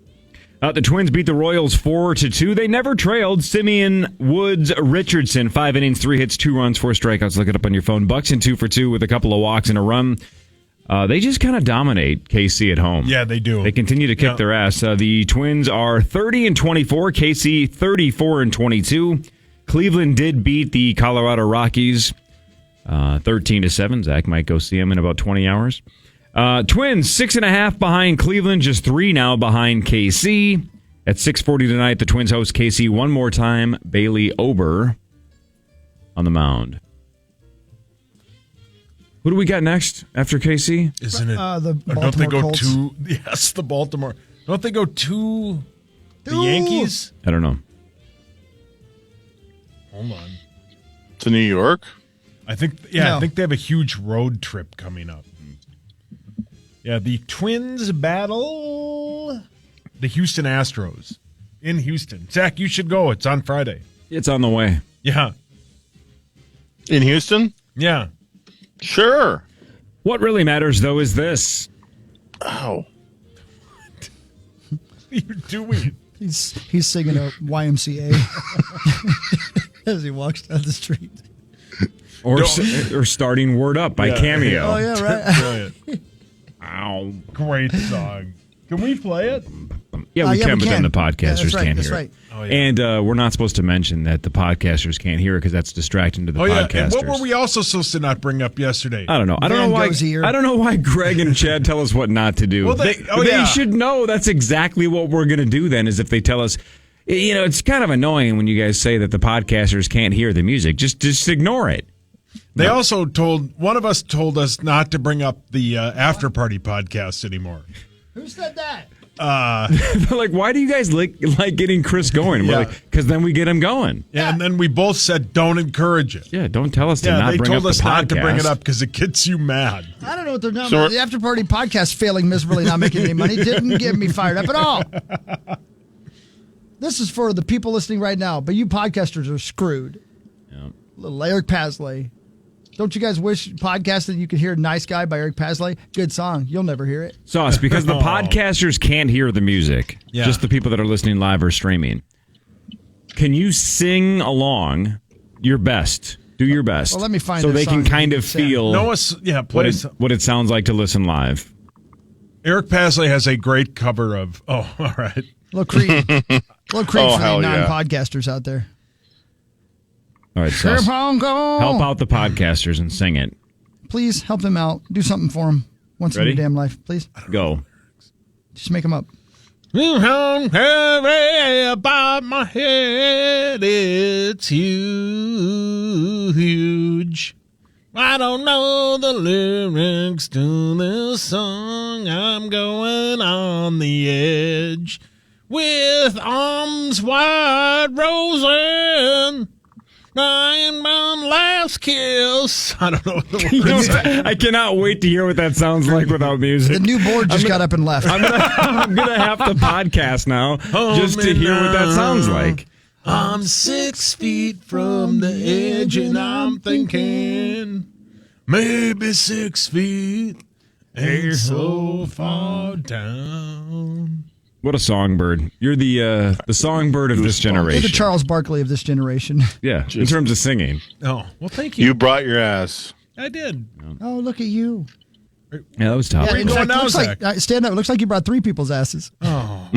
Speaker 4: The Twins beat the Royals 4-2. They never trailed. Simeon, Woods, Richardson, 5 innings, 3 hits, 2 runs, 4 strikeouts. Look it up on your phone. Buxton 2 for 2 with a couple of walks and a run. They just kind of dominate KC at home.
Speaker 8: Yeah, they do.
Speaker 4: They continue to kick their ass. The Twins are 30-24. KC 34-22. Cleveland did beat the Colorado Rockies 13-7. Zach might go see them in about 20 hours. Twins 6.5 behind Cleveland, just 3 now behind KC. At 6:40 tonight, the Twins host KC one more time. Bailey Ober on the mound. Who do we got next after KC?
Speaker 8: Isn't it?
Speaker 5: The
Speaker 8: don't they go
Speaker 5: Colts.
Speaker 8: to? Yes, the Baltimore. Don't they go to the Yankees?
Speaker 4: I don't know.
Speaker 8: Hold on.
Speaker 9: To New York?
Speaker 8: I think they have a huge road trip coming up. Yeah, the Twins battle the Houston Astros in Houston. Zach, you should go. It's on Friday.
Speaker 4: It's on the way.
Speaker 8: Yeah.
Speaker 9: In Houston?
Speaker 8: Yeah.
Speaker 9: Sure.
Speaker 4: What really matters, though, is this.
Speaker 9: Oh.
Speaker 8: What are you doing?
Speaker 5: He's singing a YMCA as he walks down the street.
Speaker 4: Or starting Word Up by Cameo.
Speaker 5: Oh, yeah, right.
Speaker 8: Brilliant.
Speaker 4: Ow.
Speaker 8: Great song. Can we play it?
Speaker 4: Yeah, we can, but then the podcasters can't
Speaker 5: that's
Speaker 4: hear
Speaker 5: right.
Speaker 4: it.
Speaker 8: Oh, yeah.
Speaker 4: And we're not supposed to mention that the podcasters can't hear it because that's distracting to the podcasters.
Speaker 8: And what were we also supposed to not bring up yesterday?
Speaker 4: I don't know. I don't know why Greg and Chad tell us what not to do.
Speaker 8: Well,
Speaker 4: they should know that's exactly what we're going to do then, is if they tell us, it's kind of annoying when you guys say that the podcasters can't hear the music. Just ignore it.
Speaker 8: They also one of us told us not to bring up the After Party podcast anymore.
Speaker 5: Who said that?
Speaker 4: They're like, why do you guys like getting Chris going? We're like, because then we get him going.
Speaker 8: Yeah, and then we both said don't encourage it.
Speaker 4: Yeah, don't tell us to not bring up the podcast.
Speaker 8: They told us not to bring it up because it gets you mad.
Speaker 5: I don't know what they're doing. The After Party podcast failing miserably, not making any money, didn't get me fired up at all. This is for the people listening right now, but you podcasters are screwed.
Speaker 4: Yeah.
Speaker 5: Little Eric Pasley. Don't you guys wish podcasting you could hear Nice Guy by Eric Pasley? Good song. You'll never hear it.
Speaker 4: Sauce, because the podcasters can't hear the music.
Speaker 8: Yeah.
Speaker 4: Just the people that are listening live or streaming. Can you sing along your best? Do your best.
Speaker 5: Well, let me find
Speaker 4: so
Speaker 5: this
Speaker 4: they can
Speaker 5: song
Speaker 4: kind
Speaker 5: you
Speaker 4: of
Speaker 5: sang.
Speaker 4: feel what it sounds like to listen live.
Speaker 8: Eric Pasley has a great cover of, all right.
Speaker 5: Little Creed. For the
Speaker 9: yeah.
Speaker 5: non-podcasters out there.
Speaker 4: All right, Sauce,
Speaker 5: Keep on going.
Speaker 4: help out the podcasters and sing it.
Speaker 5: Please help them out. Do something for them once in
Speaker 4: Ready?
Speaker 5: your damn life, please.
Speaker 4: Go.
Speaker 5: Just make them up.
Speaker 8: Above my head, it's huge. I don't know the lyrics to this song. I'm going on the edge with arms wide, Roseanne. Ryan Brown last kiss. I don't know what the words are.
Speaker 4: I cannot wait to hear what that sounds like without music.
Speaker 5: The new board just got up and left.
Speaker 4: I'm gonna have to podcast now just to hear what that sounds like.
Speaker 8: I'm 6 feet from the edge and I'm thinking maybe 6 feet ain't so far down.
Speaker 4: What a songbird! You're the songbird of this
Speaker 5: You're
Speaker 4: generation.
Speaker 5: the Charles Barkley of this generation.
Speaker 4: Yeah, in terms of singing.
Speaker 8: Oh, well, thank you.
Speaker 9: You brought your ass.
Speaker 8: I did.
Speaker 5: Oh, look at you.
Speaker 4: Yeah, that was tough.
Speaker 8: Where you going now, Zach?
Speaker 5: Stand up. It looks like you brought 3 people's asses.
Speaker 8: Oh.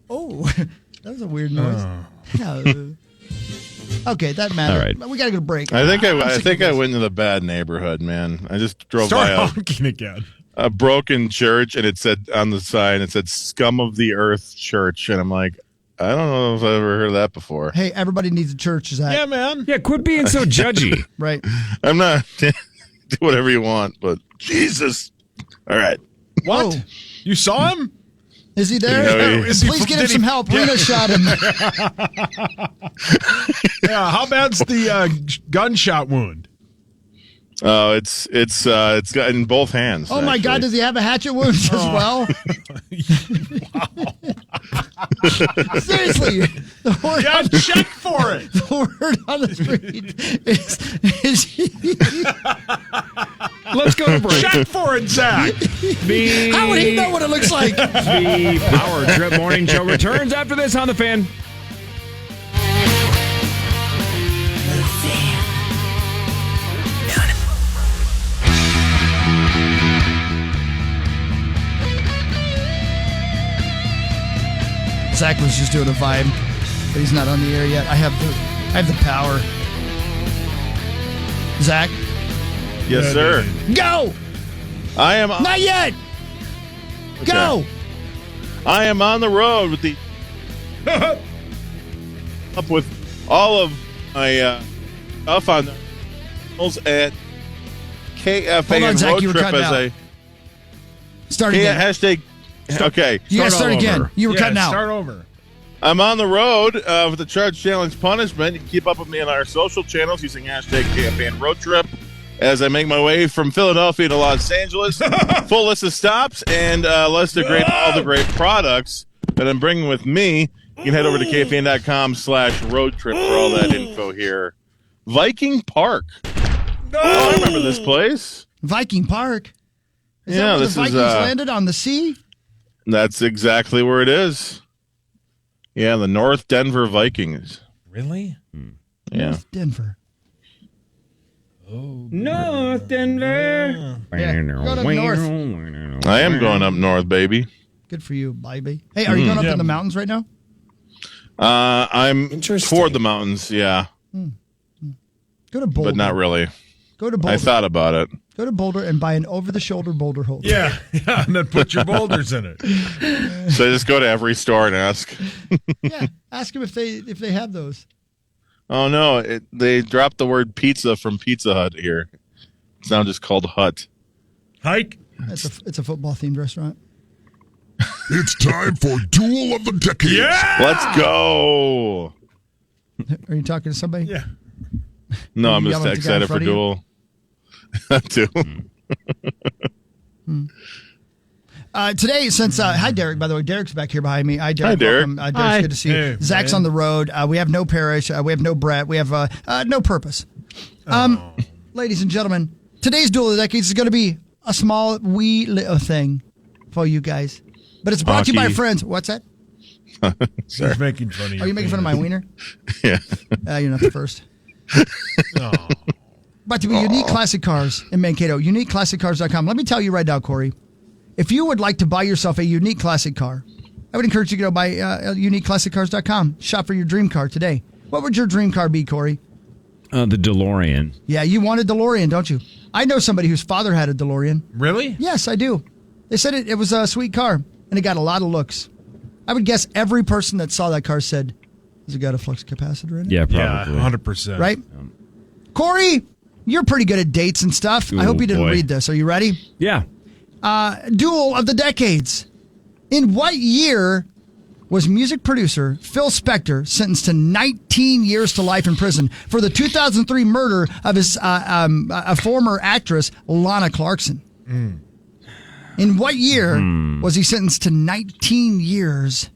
Speaker 5: Oh, that was a weird noise. Yeah. Okay, that matters.
Speaker 4: All right.
Speaker 5: We got to go to break.
Speaker 9: I think
Speaker 5: I'm
Speaker 9: I
Speaker 5: sick
Speaker 9: think
Speaker 5: of
Speaker 9: I
Speaker 5: this.
Speaker 9: went into the bad neighborhood, man. I just drove
Speaker 8: Start
Speaker 9: by
Speaker 8: honking again.
Speaker 9: a broken church, and it said on the sign, it said "Scum of the Earth Church," and I'm like, I don't know if I've ever heard of that before.
Speaker 5: Hey, everybody needs a church, Zach.
Speaker 8: Yeah, man.
Speaker 4: Yeah, quit being so judgy.
Speaker 5: Right.
Speaker 9: I'm not do whatever you want, but Jesus. All right.
Speaker 8: What?
Speaker 5: Oh.
Speaker 8: You saw him?
Speaker 5: Is he there?
Speaker 9: No,
Speaker 8: is he-
Speaker 5: Please get him
Speaker 8: did he-
Speaker 5: some help.
Speaker 8: Yeah.
Speaker 5: Rena shot him.
Speaker 8: Yeah. How bad's the gunshot wound?
Speaker 9: Oh, it's got in both hands.
Speaker 5: Oh, my God.
Speaker 9: actually.
Speaker 5: Does he have a hatchet wound as well? Seriously. The word,
Speaker 8: Yeah, check for it.
Speaker 5: the word on the street is
Speaker 4: Let's go to break.
Speaker 8: Check for it, Zach.
Speaker 5: How would he know what it looks like?
Speaker 4: The Power Trip Morning Show returns after this on the Fan.
Speaker 5: Zach was just doing a vibe, but he's not on the air yet. I have the power. Zach,
Speaker 9: Yes, sir.
Speaker 5: go!
Speaker 9: I am.
Speaker 5: Not yet. Go!
Speaker 9: I am on the road with the up with all of my stuff on the at KFAN
Speaker 5: Hold on, Zach,
Speaker 9: road
Speaker 5: you were
Speaker 9: trip
Speaker 5: cutting
Speaker 9: as
Speaker 5: out.
Speaker 9: a
Speaker 5: Start again.
Speaker 9: hashtag. Okay,
Speaker 5: You gotta start
Speaker 4: all
Speaker 5: again.
Speaker 4: over.
Speaker 5: You were cutting out.
Speaker 8: Start over.
Speaker 9: I'm on the road with the Charge Challenge Punishment. You can keep up with me on our social channels using hashtag KFAN road trip as I make my way from Philadelphia to Los Angeles. Full list of stops and list of all the great products that I'm bringing with me. You can head over to KFAN.com/road trip for all that info here. Viking Park. Oh, I remember this place.
Speaker 5: Viking Park. Is
Speaker 9: Yeah,
Speaker 5: that where
Speaker 9: this is,
Speaker 5: the Vikings landed on the sea?
Speaker 9: That's exactly where it is. Yeah, the North Denver Vikings.
Speaker 8: Really?
Speaker 9: Yeah.
Speaker 5: Denver.
Speaker 4: North Denver.
Speaker 5: Yeah, go to north.
Speaker 9: I am going up north, baby.
Speaker 5: Good for you, baby. Hey, are you going up in the mountains right now?
Speaker 9: I'm toward the mountains, yeah,
Speaker 5: Go to Boulder.
Speaker 9: but not really.
Speaker 5: Go to Boulder.
Speaker 9: I thought about it.
Speaker 5: Go to Boulder and buy an over-the-shoulder boulder holder.
Speaker 8: Yeah, and then put your boulders in it.
Speaker 9: So I just go to every store and ask.
Speaker 5: Yeah, ask them if they have those.
Speaker 9: Oh no, they dropped the word pizza from Pizza Hut here. It's now just called Hut.
Speaker 8: Hike.
Speaker 5: It's a football-themed restaurant.
Speaker 2: It's time for Duel of the Decade.
Speaker 8: Yeah.
Speaker 9: Let's go.
Speaker 5: Are you talking to somebody?
Speaker 8: Yeah.
Speaker 9: No, I'm
Speaker 5: You
Speaker 9: just
Speaker 5: yelling at the guy in
Speaker 9: excited for
Speaker 5: front of you?
Speaker 9: Duel. That too.
Speaker 5: Today, since hi Derek, by the way, Derek's back here behind me. Hi Derek.
Speaker 9: Hi, Derek.
Speaker 5: Welcome. Derek's
Speaker 9: Hi.
Speaker 5: good to see you.
Speaker 8: Hey,
Speaker 5: Zach's
Speaker 8: man.
Speaker 5: on the road. We have no Parrish. We have no Brett. We have no purpose. Ladies and gentlemen, today's Duel of the Decades is going to be a small, wee little thing for you guys, but it's brought to you by
Speaker 9: Hockey.
Speaker 5: friends. What's that?
Speaker 8: He's making fun of you.
Speaker 5: Are you making fun of my wiener?
Speaker 9: Yeah.
Speaker 5: You're not the first.
Speaker 8: Oh.
Speaker 5: But to be Unique Classic Cars in Mankato, uniqueclassiccars.com. Let me tell you right now, Corey, if you would like to buy yourself a unique classic car, I would encourage you to go buy uniqueclassiccars.com. Shop for your dream car today. What would your dream car be, Corey?
Speaker 4: The DeLorean.
Speaker 5: Yeah, you want a DeLorean, don't you? I know somebody whose father had a DeLorean.
Speaker 8: Really?
Speaker 5: Yes, I do. They said it was a sweet car, and it got a lot of looks. I would guess every person that saw that car said, has it got a flux capacitor in it?
Speaker 4: Yeah,
Speaker 8: Yeah,
Speaker 4: probably.
Speaker 8: 100%.
Speaker 5: Right? Corey, you're pretty good at dates and stuff. I
Speaker 4: Ooh,
Speaker 5: hope you didn't
Speaker 4: boy.
Speaker 5: read this. Are you ready?
Speaker 4: Yeah.
Speaker 5: Duel of the Decades. In what year was music producer Phil Spector sentenced to 19 years to life in prison for the 2003 murder of his a former actress, Lana Clarkson. In what year was he sentenced to 19 years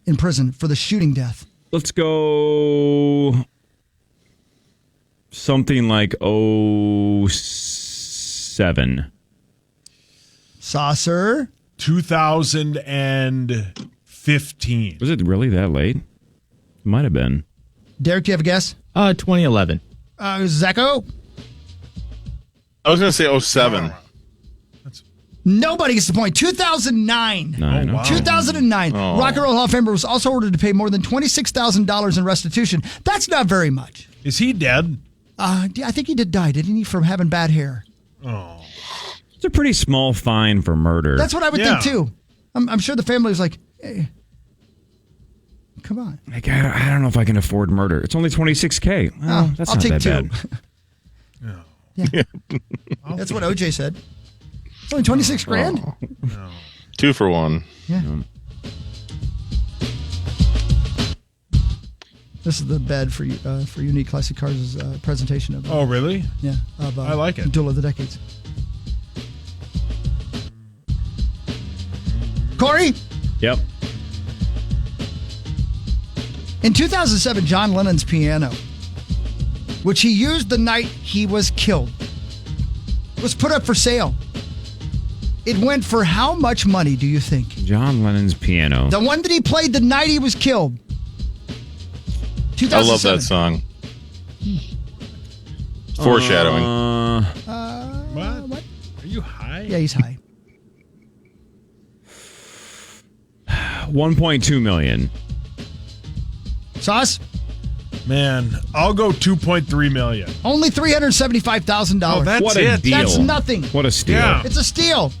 Speaker 5: in prison for the shooting death?
Speaker 4: Let's go something like 07.
Speaker 5: Saucer.
Speaker 8: 2015.
Speaker 4: Was it really that late? It might have been.
Speaker 5: Derek, do you have a guess?
Speaker 12: 2011.
Speaker 5: Zacho?
Speaker 9: I was going to say 07.
Speaker 5: Nobody gets the point. 2009.
Speaker 4: Wow.
Speaker 5: 2009.
Speaker 9: Oh.
Speaker 5: Rock and Roll Hall of Famer was also ordered to pay more than $26,000 in restitution. That's not very much.
Speaker 8: Is he dead?
Speaker 5: I think he did die, didn't he, from having bad hair?
Speaker 8: Oh.
Speaker 4: It's a pretty small fine for murder.
Speaker 5: That's what I would think, too. I'm sure the family was like, hey, come on.
Speaker 4: Like, I don't know if I can afford murder. It's only $26K. Well, that's
Speaker 5: I'll
Speaker 4: not
Speaker 5: take
Speaker 4: that
Speaker 5: two.
Speaker 4: bad.
Speaker 5: Yeah. That's what OJ said. It's only 26 grand.
Speaker 8: No.
Speaker 9: 2 for 1.
Speaker 5: Yeah. This is the bed for Unique Classic Cars' presentation of.
Speaker 8: Oh, really?
Speaker 5: Yeah. Of,
Speaker 8: I like it.
Speaker 5: Duel of the Decades. Corey?
Speaker 4: Yep.
Speaker 5: In 2007, John Lennon's piano, which he used the night he was killed, was put up for sale. It went for how much money, do you think?
Speaker 4: John Lennon's piano.
Speaker 5: The one that he played the night he was killed.
Speaker 9: I love that song. Foreshadowing.
Speaker 8: What? Are you high?
Speaker 5: Yeah, he's high.
Speaker 4: 1.2 million.
Speaker 5: Sauce?
Speaker 8: Man, I'll go 2.3 million.
Speaker 5: Only $375,000.
Speaker 8: Oh, that's
Speaker 4: What a
Speaker 8: it.
Speaker 4: deal.
Speaker 5: That's nothing.
Speaker 4: What a steal.
Speaker 8: Yeah.
Speaker 5: It's a steal.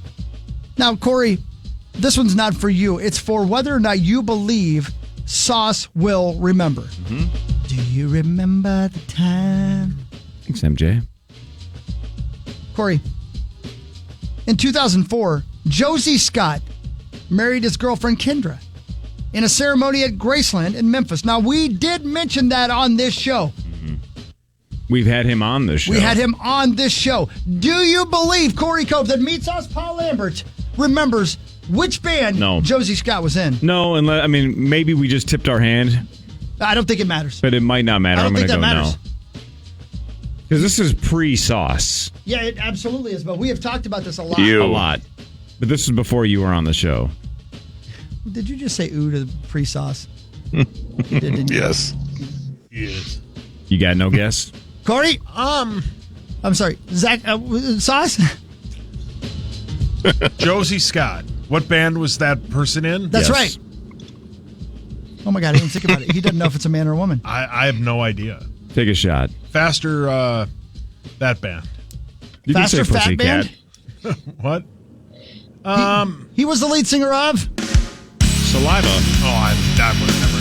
Speaker 5: Now, Corey, this one's not for you. It's for whether or not you believe Sauce will remember.
Speaker 4: Mm-hmm.
Speaker 5: Do you remember the time?
Speaker 4: Thanks, MJ.
Speaker 5: Corey, in 2004, Josie Scott married his girlfriend Kendra in a ceremony at Graceland in Memphis. Now, we did mention that on this show.
Speaker 4: We've had him on this show.
Speaker 5: We had him on this show. Do you believe, Corey Cove, that Meat Sauce Paul Lambert remembers which band Josie Scott was in?
Speaker 4: No, maybe we just tipped our hand.
Speaker 5: I don't think it matters.
Speaker 4: But it might not matter.
Speaker 5: I don't
Speaker 4: I'm
Speaker 5: think
Speaker 4: going to
Speaker 5: that
Speaker 4: go
Speaker 5: matters.
Speaker 4: no. Because this is pre-Sauce.
Speaker 5: Yeah, it absolutely is. But we have talked about this a lot.
Speaker 4: A lot. But this is before you were on the show.
Speaker 5: Did you just say ooh to the pre-Sauce? You did, didn't you?
Speaker 9: Yes.
Speaker 8: Yes.
Speaker 4: You got no guess?
Speaker 5: Corey? I'm sorry. Zach, Sauce?
Speaker 8: Josie Scott. What band was that person in?
Speaker 5: That's right. Oh my God, I didn't think about it. He doesn't know if it's a man or a woman.
Speaker 8: I have no idea.
Speaker 4: Take a shot.
Speaker 8: Faster, that band.
Speaker 4: You
Speaker 5: Faster
Speaker 4: can say
Speaker 5: Fat
Speaker 4: Pussycat.
Speaker 5: Band?
Speaker 8: What?
Speaker 5: He was the lead singer of
Speaker 4: Saliva.
Speaker 8: Oh, I would have never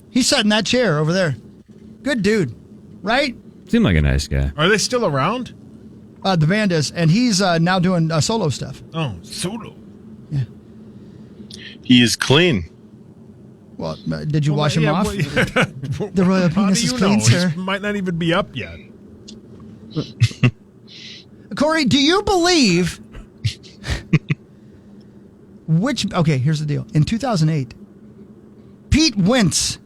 Speaker 8: known.
Speaker 5: He sat in that chair over there. Good dude, right?
Speaker 4: Seemed like a nice guy.
Speaker 8: Are they still around?
Speaker 5: The band is, and he's now doing solo stuff.
Speaker 8: Oh, solo.
Speaker 9: He is clean.
Speaker 5: Well, did you wash him off?
Speaker 8: Well,
Speaker 5: The royal
Speaker 8: how
Speaker 5: penis
Speaker 8: do
Speaker 5: is
Speaker 8: you
Speaker 5: clean,
Speaker 8: know?
Speaker 5: sir.
Speaker 8: He might not even be up yet.
Speaker 5: Corey, do you believe okay, here's the deal. In 2008, Pete Wentz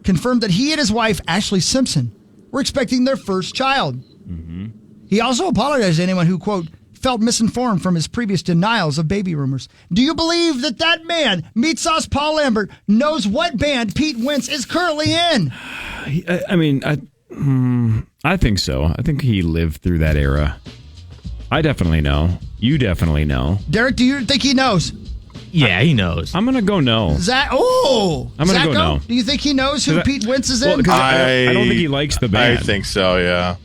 Speaker 5: confirmed that he and his wife, Ashley Simpson, were expecting their first child.
Speaker 4: Mm-hmm.
Speaker 5: He also apologized to anyone who, quote, felt misinformed from his previous denials of baby rumors. Do you believe that man, Meat Sauce Paul Lambert, knows what band Pete Wentz is currently in?
Speaker 4: I think so. I think he lived through that era. I definitely know. You definitely know.
Speaker 5: Derek, do you think he knows?
Speaker 12: Yeah, he knows.
Speaker 4: I'm going to go no.
Speaker 5: Zach,
Speaker 4: I'm going to go no.
Speaker 5: Do you think he knows who Pete Wentz is in?
Speaker 4: I don't think he likes the band.
Speaker 9: I think so, yeah.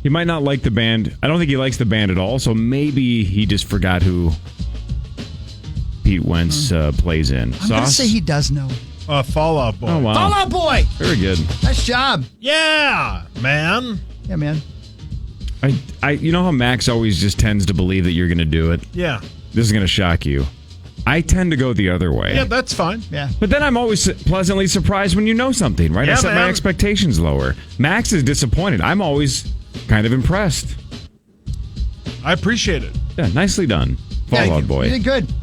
Speaker 4: He might not like the band. I don't think he likes the band at all, so maybe he just forgot who Pete Wentz plays in.
Speaker 5: I'm going to say he does know.
Speaker 8: Fall Out Boy.
Speaker 4: Oh, wow.
Speaker 5: Fall Out Boy!
Speaker 4: Very good.
Speaker 5: Nice job.
Speaker 8: Yeah, man.
Speaker 5: Yeah, man.
Speaker 4: You know how Max always just tends to believe that you're going to do it?
Speaker 8: Yeah.
Speaker 4: This is going to shock you. I tend to go the other way.
Speaker 8: Yeah, that's fine.
Speaker 5: Yeah.
Speaker 4: But then I'm always pleasantly surprised when you know something, right? I
Speaker 8: Yeah,
Speaker 4: set my
Speaker 8: man.
Speaker 4: expectations lower. Max is disappointed. I'm always kind of impressed.
Speaker 8: I appreciate it.
Speaker 4: Yeah, nicely done. Fall Out Boy.
Speaker 5: You did good.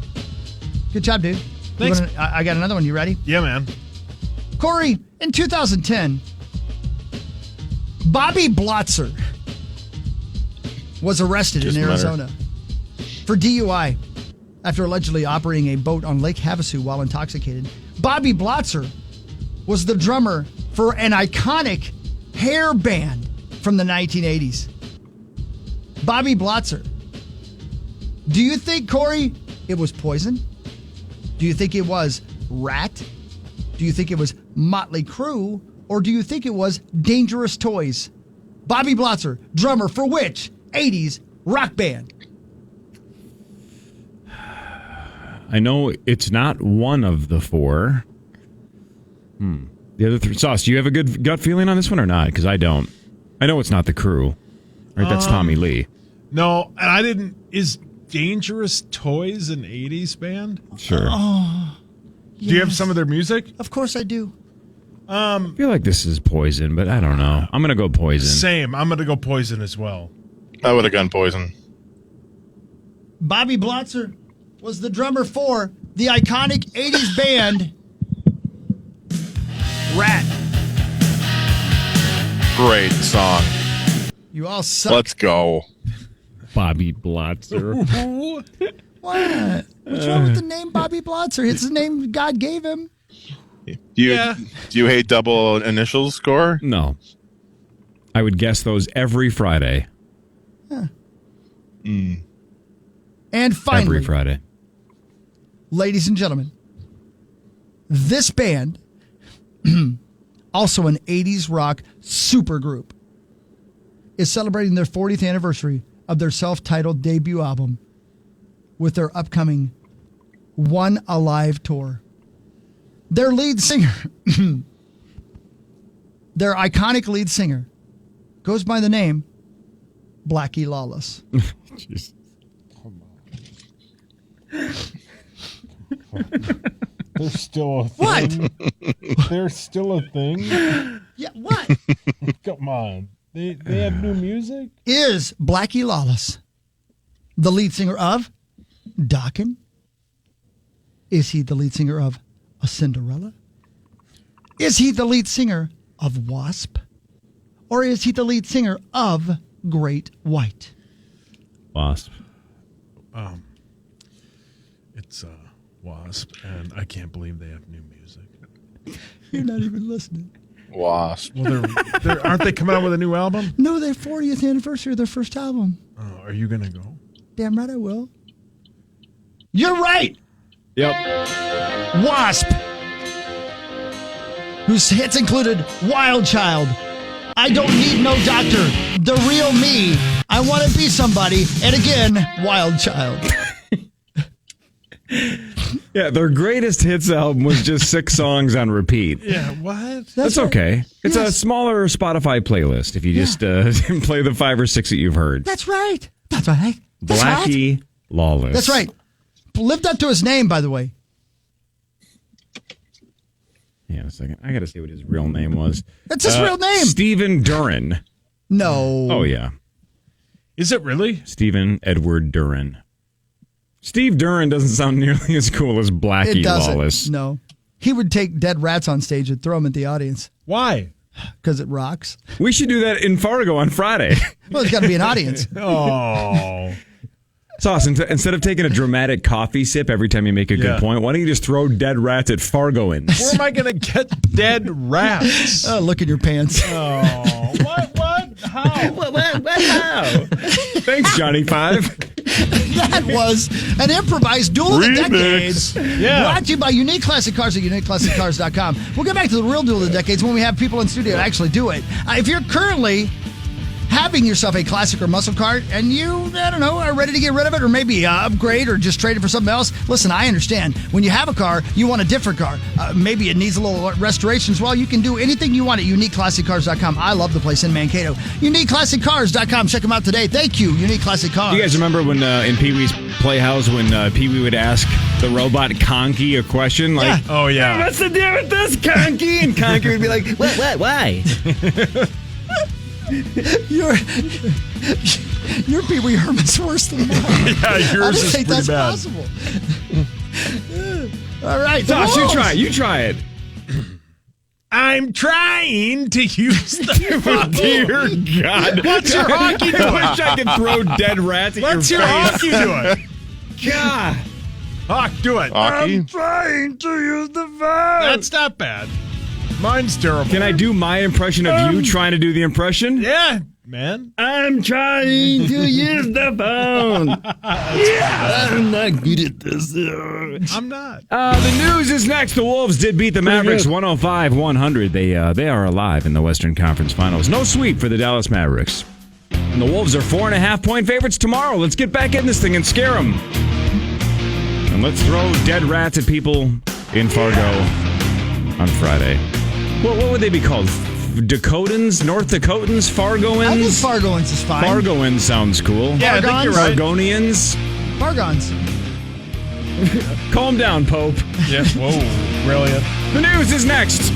Speaker 5: Good job, dude.
Speaker 8: Thanks.
Speaker 5: I got another one. You ready?
Speaker 8: Yeah, man.
Speaker 5: Corey, in 2010, Bobby Blotzer was arrested
Speaker 9: Just
Speaker 5: in
Speaker 9: a matter.
Speaker 5: Arizona for DUI after allegedly operating a boat on Lake Havasu while intoxicated. Bobby Blotzer was the drummer for an iconic hair band from the 1980s. Bobby Blotzer. Do you think, Corey, it was Poison? Do you think it was Rat? Do you think it was Motley Crue? Or do you think it was Dangerous Toys? Bobby Blotzer, drummer for which 80s rock band?
Speaker 4: I know it's not one of the four. The other three. Sauce, do you have a good gut feeling on this one or not? Because I don't. I know it's not the Crew. Right, that's Tommy Lee.
Speaker 8: No, and I didn't. Is Dangerous Toys an 80s band?
Speaker 4: Sure.
Speaker 8: Do you have some of their music?
Speaker 5: Of course I do.
Speaker 4: I feel like this is Poison, but I don't know. I'm going to go Poison.
Speaker 8: Same. I'm going to go Poison as well.
Speaker 9: I would have gone Poison.
Speaker 5: Bobby Blotzer was the drummer for the iconic 80s band Rat.
Speaker 9: Great song.
Speaker 5: You all suck.
Speaker 9: Let's go.
Speaker 4: Bobby Blotzer.
Speaker 5: What? What's wrong with the name Bobby Blotzer? It's the name God gave him.
Speaker 9: Do you hate double initials score?
Speaker 4: No. I would guess those every Friday.
Speaker 5: And finally,
Speaker 4: Every Friday.
Speaker 5: ladies and gentlemen, this band, also an 80s rock supergroup, is celebrating their 40th anniversary of their self-titled debut album with their upcoming One Alive tour. Their lead singer, their iconic lead singer, goes by the name Blackie Lawless.
Speaker 4: Jeez.
Speaker 8: There's still a
Speaker 5: thing.
Speaker 8: What? There's still a thing?
Speaker 5: Yeah, what?
Speaker 8: Come on. They have new music?
Speaker 5: Is Blackie Lawless the lead singer of Dokken? Is he the lead singer of A Cinderella? Is he the lead singer of Wasp? Or is he the lead singer of Great White?
Speaker 4: Wasp.
Speaker 8: It's Wasp, and I can't believe they have new music.
Speaker 5: You're not even listening.
Speaker 9: Wasp.
Speaker 8: Well, aren't they coming out with a new album?
Speaker 5: No, their 40th anniversary of their first album.
Speaker 8: Oh, are you going to go?
Speaker 5: Damn right I will. You're right.
Speaker 4: Yep.
Speaker 5: Wasp, whose hits included Wild Child, I Don't Need No Doctor, The Real Me, I Want to Be Somebody, and again, Wild Child.
Speaker 4: Yeah, their greatest hits album was just 6 songs on repeat.
Speaker 8: Yeah, what?
Speaker 4: That's
Speaker 5: right.
Speaker 4: okay. It's
Speaker 5: Yes.
Speaker 4: a smaller Spotify playlist if you just play the 5 or 6 that you've heard.
Speaker 5: That's right. That's right. That's
Speaker 4: Blackie
Speaker 5: right.
Speaker 4: Lawless.
Speaker 5: That's right. Lived up to his name, by the way.
Speaker 4: Hang on a second. I got to see what his real name was.
Speaker 5: That's his real name.
Speaker 4: Stephen Duran.
Speaker 5: No.
Speaker 4: Oh, yeah.
Speaker 8: Is it really?
Speaker 4: Stephen Edward Duran. Steve Duran doesn't sound nearly as cool as Blackie
Speaker 5: It doesn't.
Speaker 4: Lawless.
Speaker 5: No. He would take dead rats on stage and throw them at the audience.
Speaker 8: Why?
Speaker 5: Because it rocks.
Speaker 4: We should do that in Fargo on Friday.
Speaker 5: Well, there's got to be an audience.
Speaker 8: Oh.
Speaker 4: Sauce, instead of taking a dramatic coffee sip every time you make a good point, why don't you just throw dead rats at Fargoans?
Speaker 8: Where am I going to get dead rats?
Speaker 5: Oh, look in your pants.
Speaker 8: Oh, what? How?
Speaker 4: What? How? Thanks, Johnny Five.
Speaker 5: That was an improvised duel of the decades.
Speaker 8: Yeah.
Speaker 5: Brought to you by Unique Classic Cars at UniqueClassicCars.com. We'll get back to the real duel of the decades when we have people in studio to actually do it. If you're currently having yourself a classic or muscle car and you, I don't know, are ready to get rid of it or maybe upgrade or just trade it for something else, listen, I understand. When you have a car, you want a different car. Maybe it needs a little restoration as well. You can do anything you want at UniqueClassicCars.com. I love the place in Mankato. UniqueClassicCars.com. Check them out today. Thank you, Unique Classic Cars.
Speaker 4: Do you guys remember when in Pee Wee's Playhouse when Pee Wee would ask the robot Conky a question like,
Speaker 8: Oh, yeah.
Speaker 4: what's the deal with this, Conky? And Conky would be like, what, why?
Speaker 5: Your Pee Wee Herman's worse than mine.
Speaker 8: Yeah, yours
Speaker 5: I don't
Speaker 8: is
Speaker 5: think
Speaker 8: pretty
Speaker 5: that's
Speaker 8: bad.
Speaker 5: possible. All right,
Speaker 4: Josh, you try it. You try it.
Speaker 8: I'm trying to use the
Speaker 4: Oh, dear God.
Speaker 8: What's your hockey doing?
Speaker 4: I wish I could throw dead rats at
Speaker 8: What's
Speaker 4: your
Speaker 8: your
Speaker 4: face.
Speaker 8: hockey doing?
Speaker 4: God.
Speaker 8: Hawk, do it.
Speaker 9: Hockey?
Speaker 8: Trying to use the phone. That's not bad. Mine's terrible.
Speaker 4: Can I do my impression of you trying to do the impression?
Speaker 8: Yeah, man.
Speaker 4: I'm trying to use the phone. Yeah. I'm not good at this.
Speaker 8: I'm not.
Speaker 4: The news is next. The Wolves did beat the Mavericks 105-100. They are alive in the Western Conference Finals. No sweep for the Dallas Mavericks. And the Wolves are 4.5-point favorites tomorrow. Let's get back in this thing and scare them. And let's throw dead rats at people in Fargo on Friday. What would they be called? Dakotans? North Dakotans? Fargoans?
Speaker 5: I think Fargoans is fine.
Speaker 4: Fargoans sounds cool.
Speaker 8: Yeah, I think you're right.
Speaker 4: Fargonians?
Speaker 5: Fargons.
Speaker 4: Calm down, Pope.
Speaker 8: Yeah, whoa, brilliant.
Speaker 4: The news is next.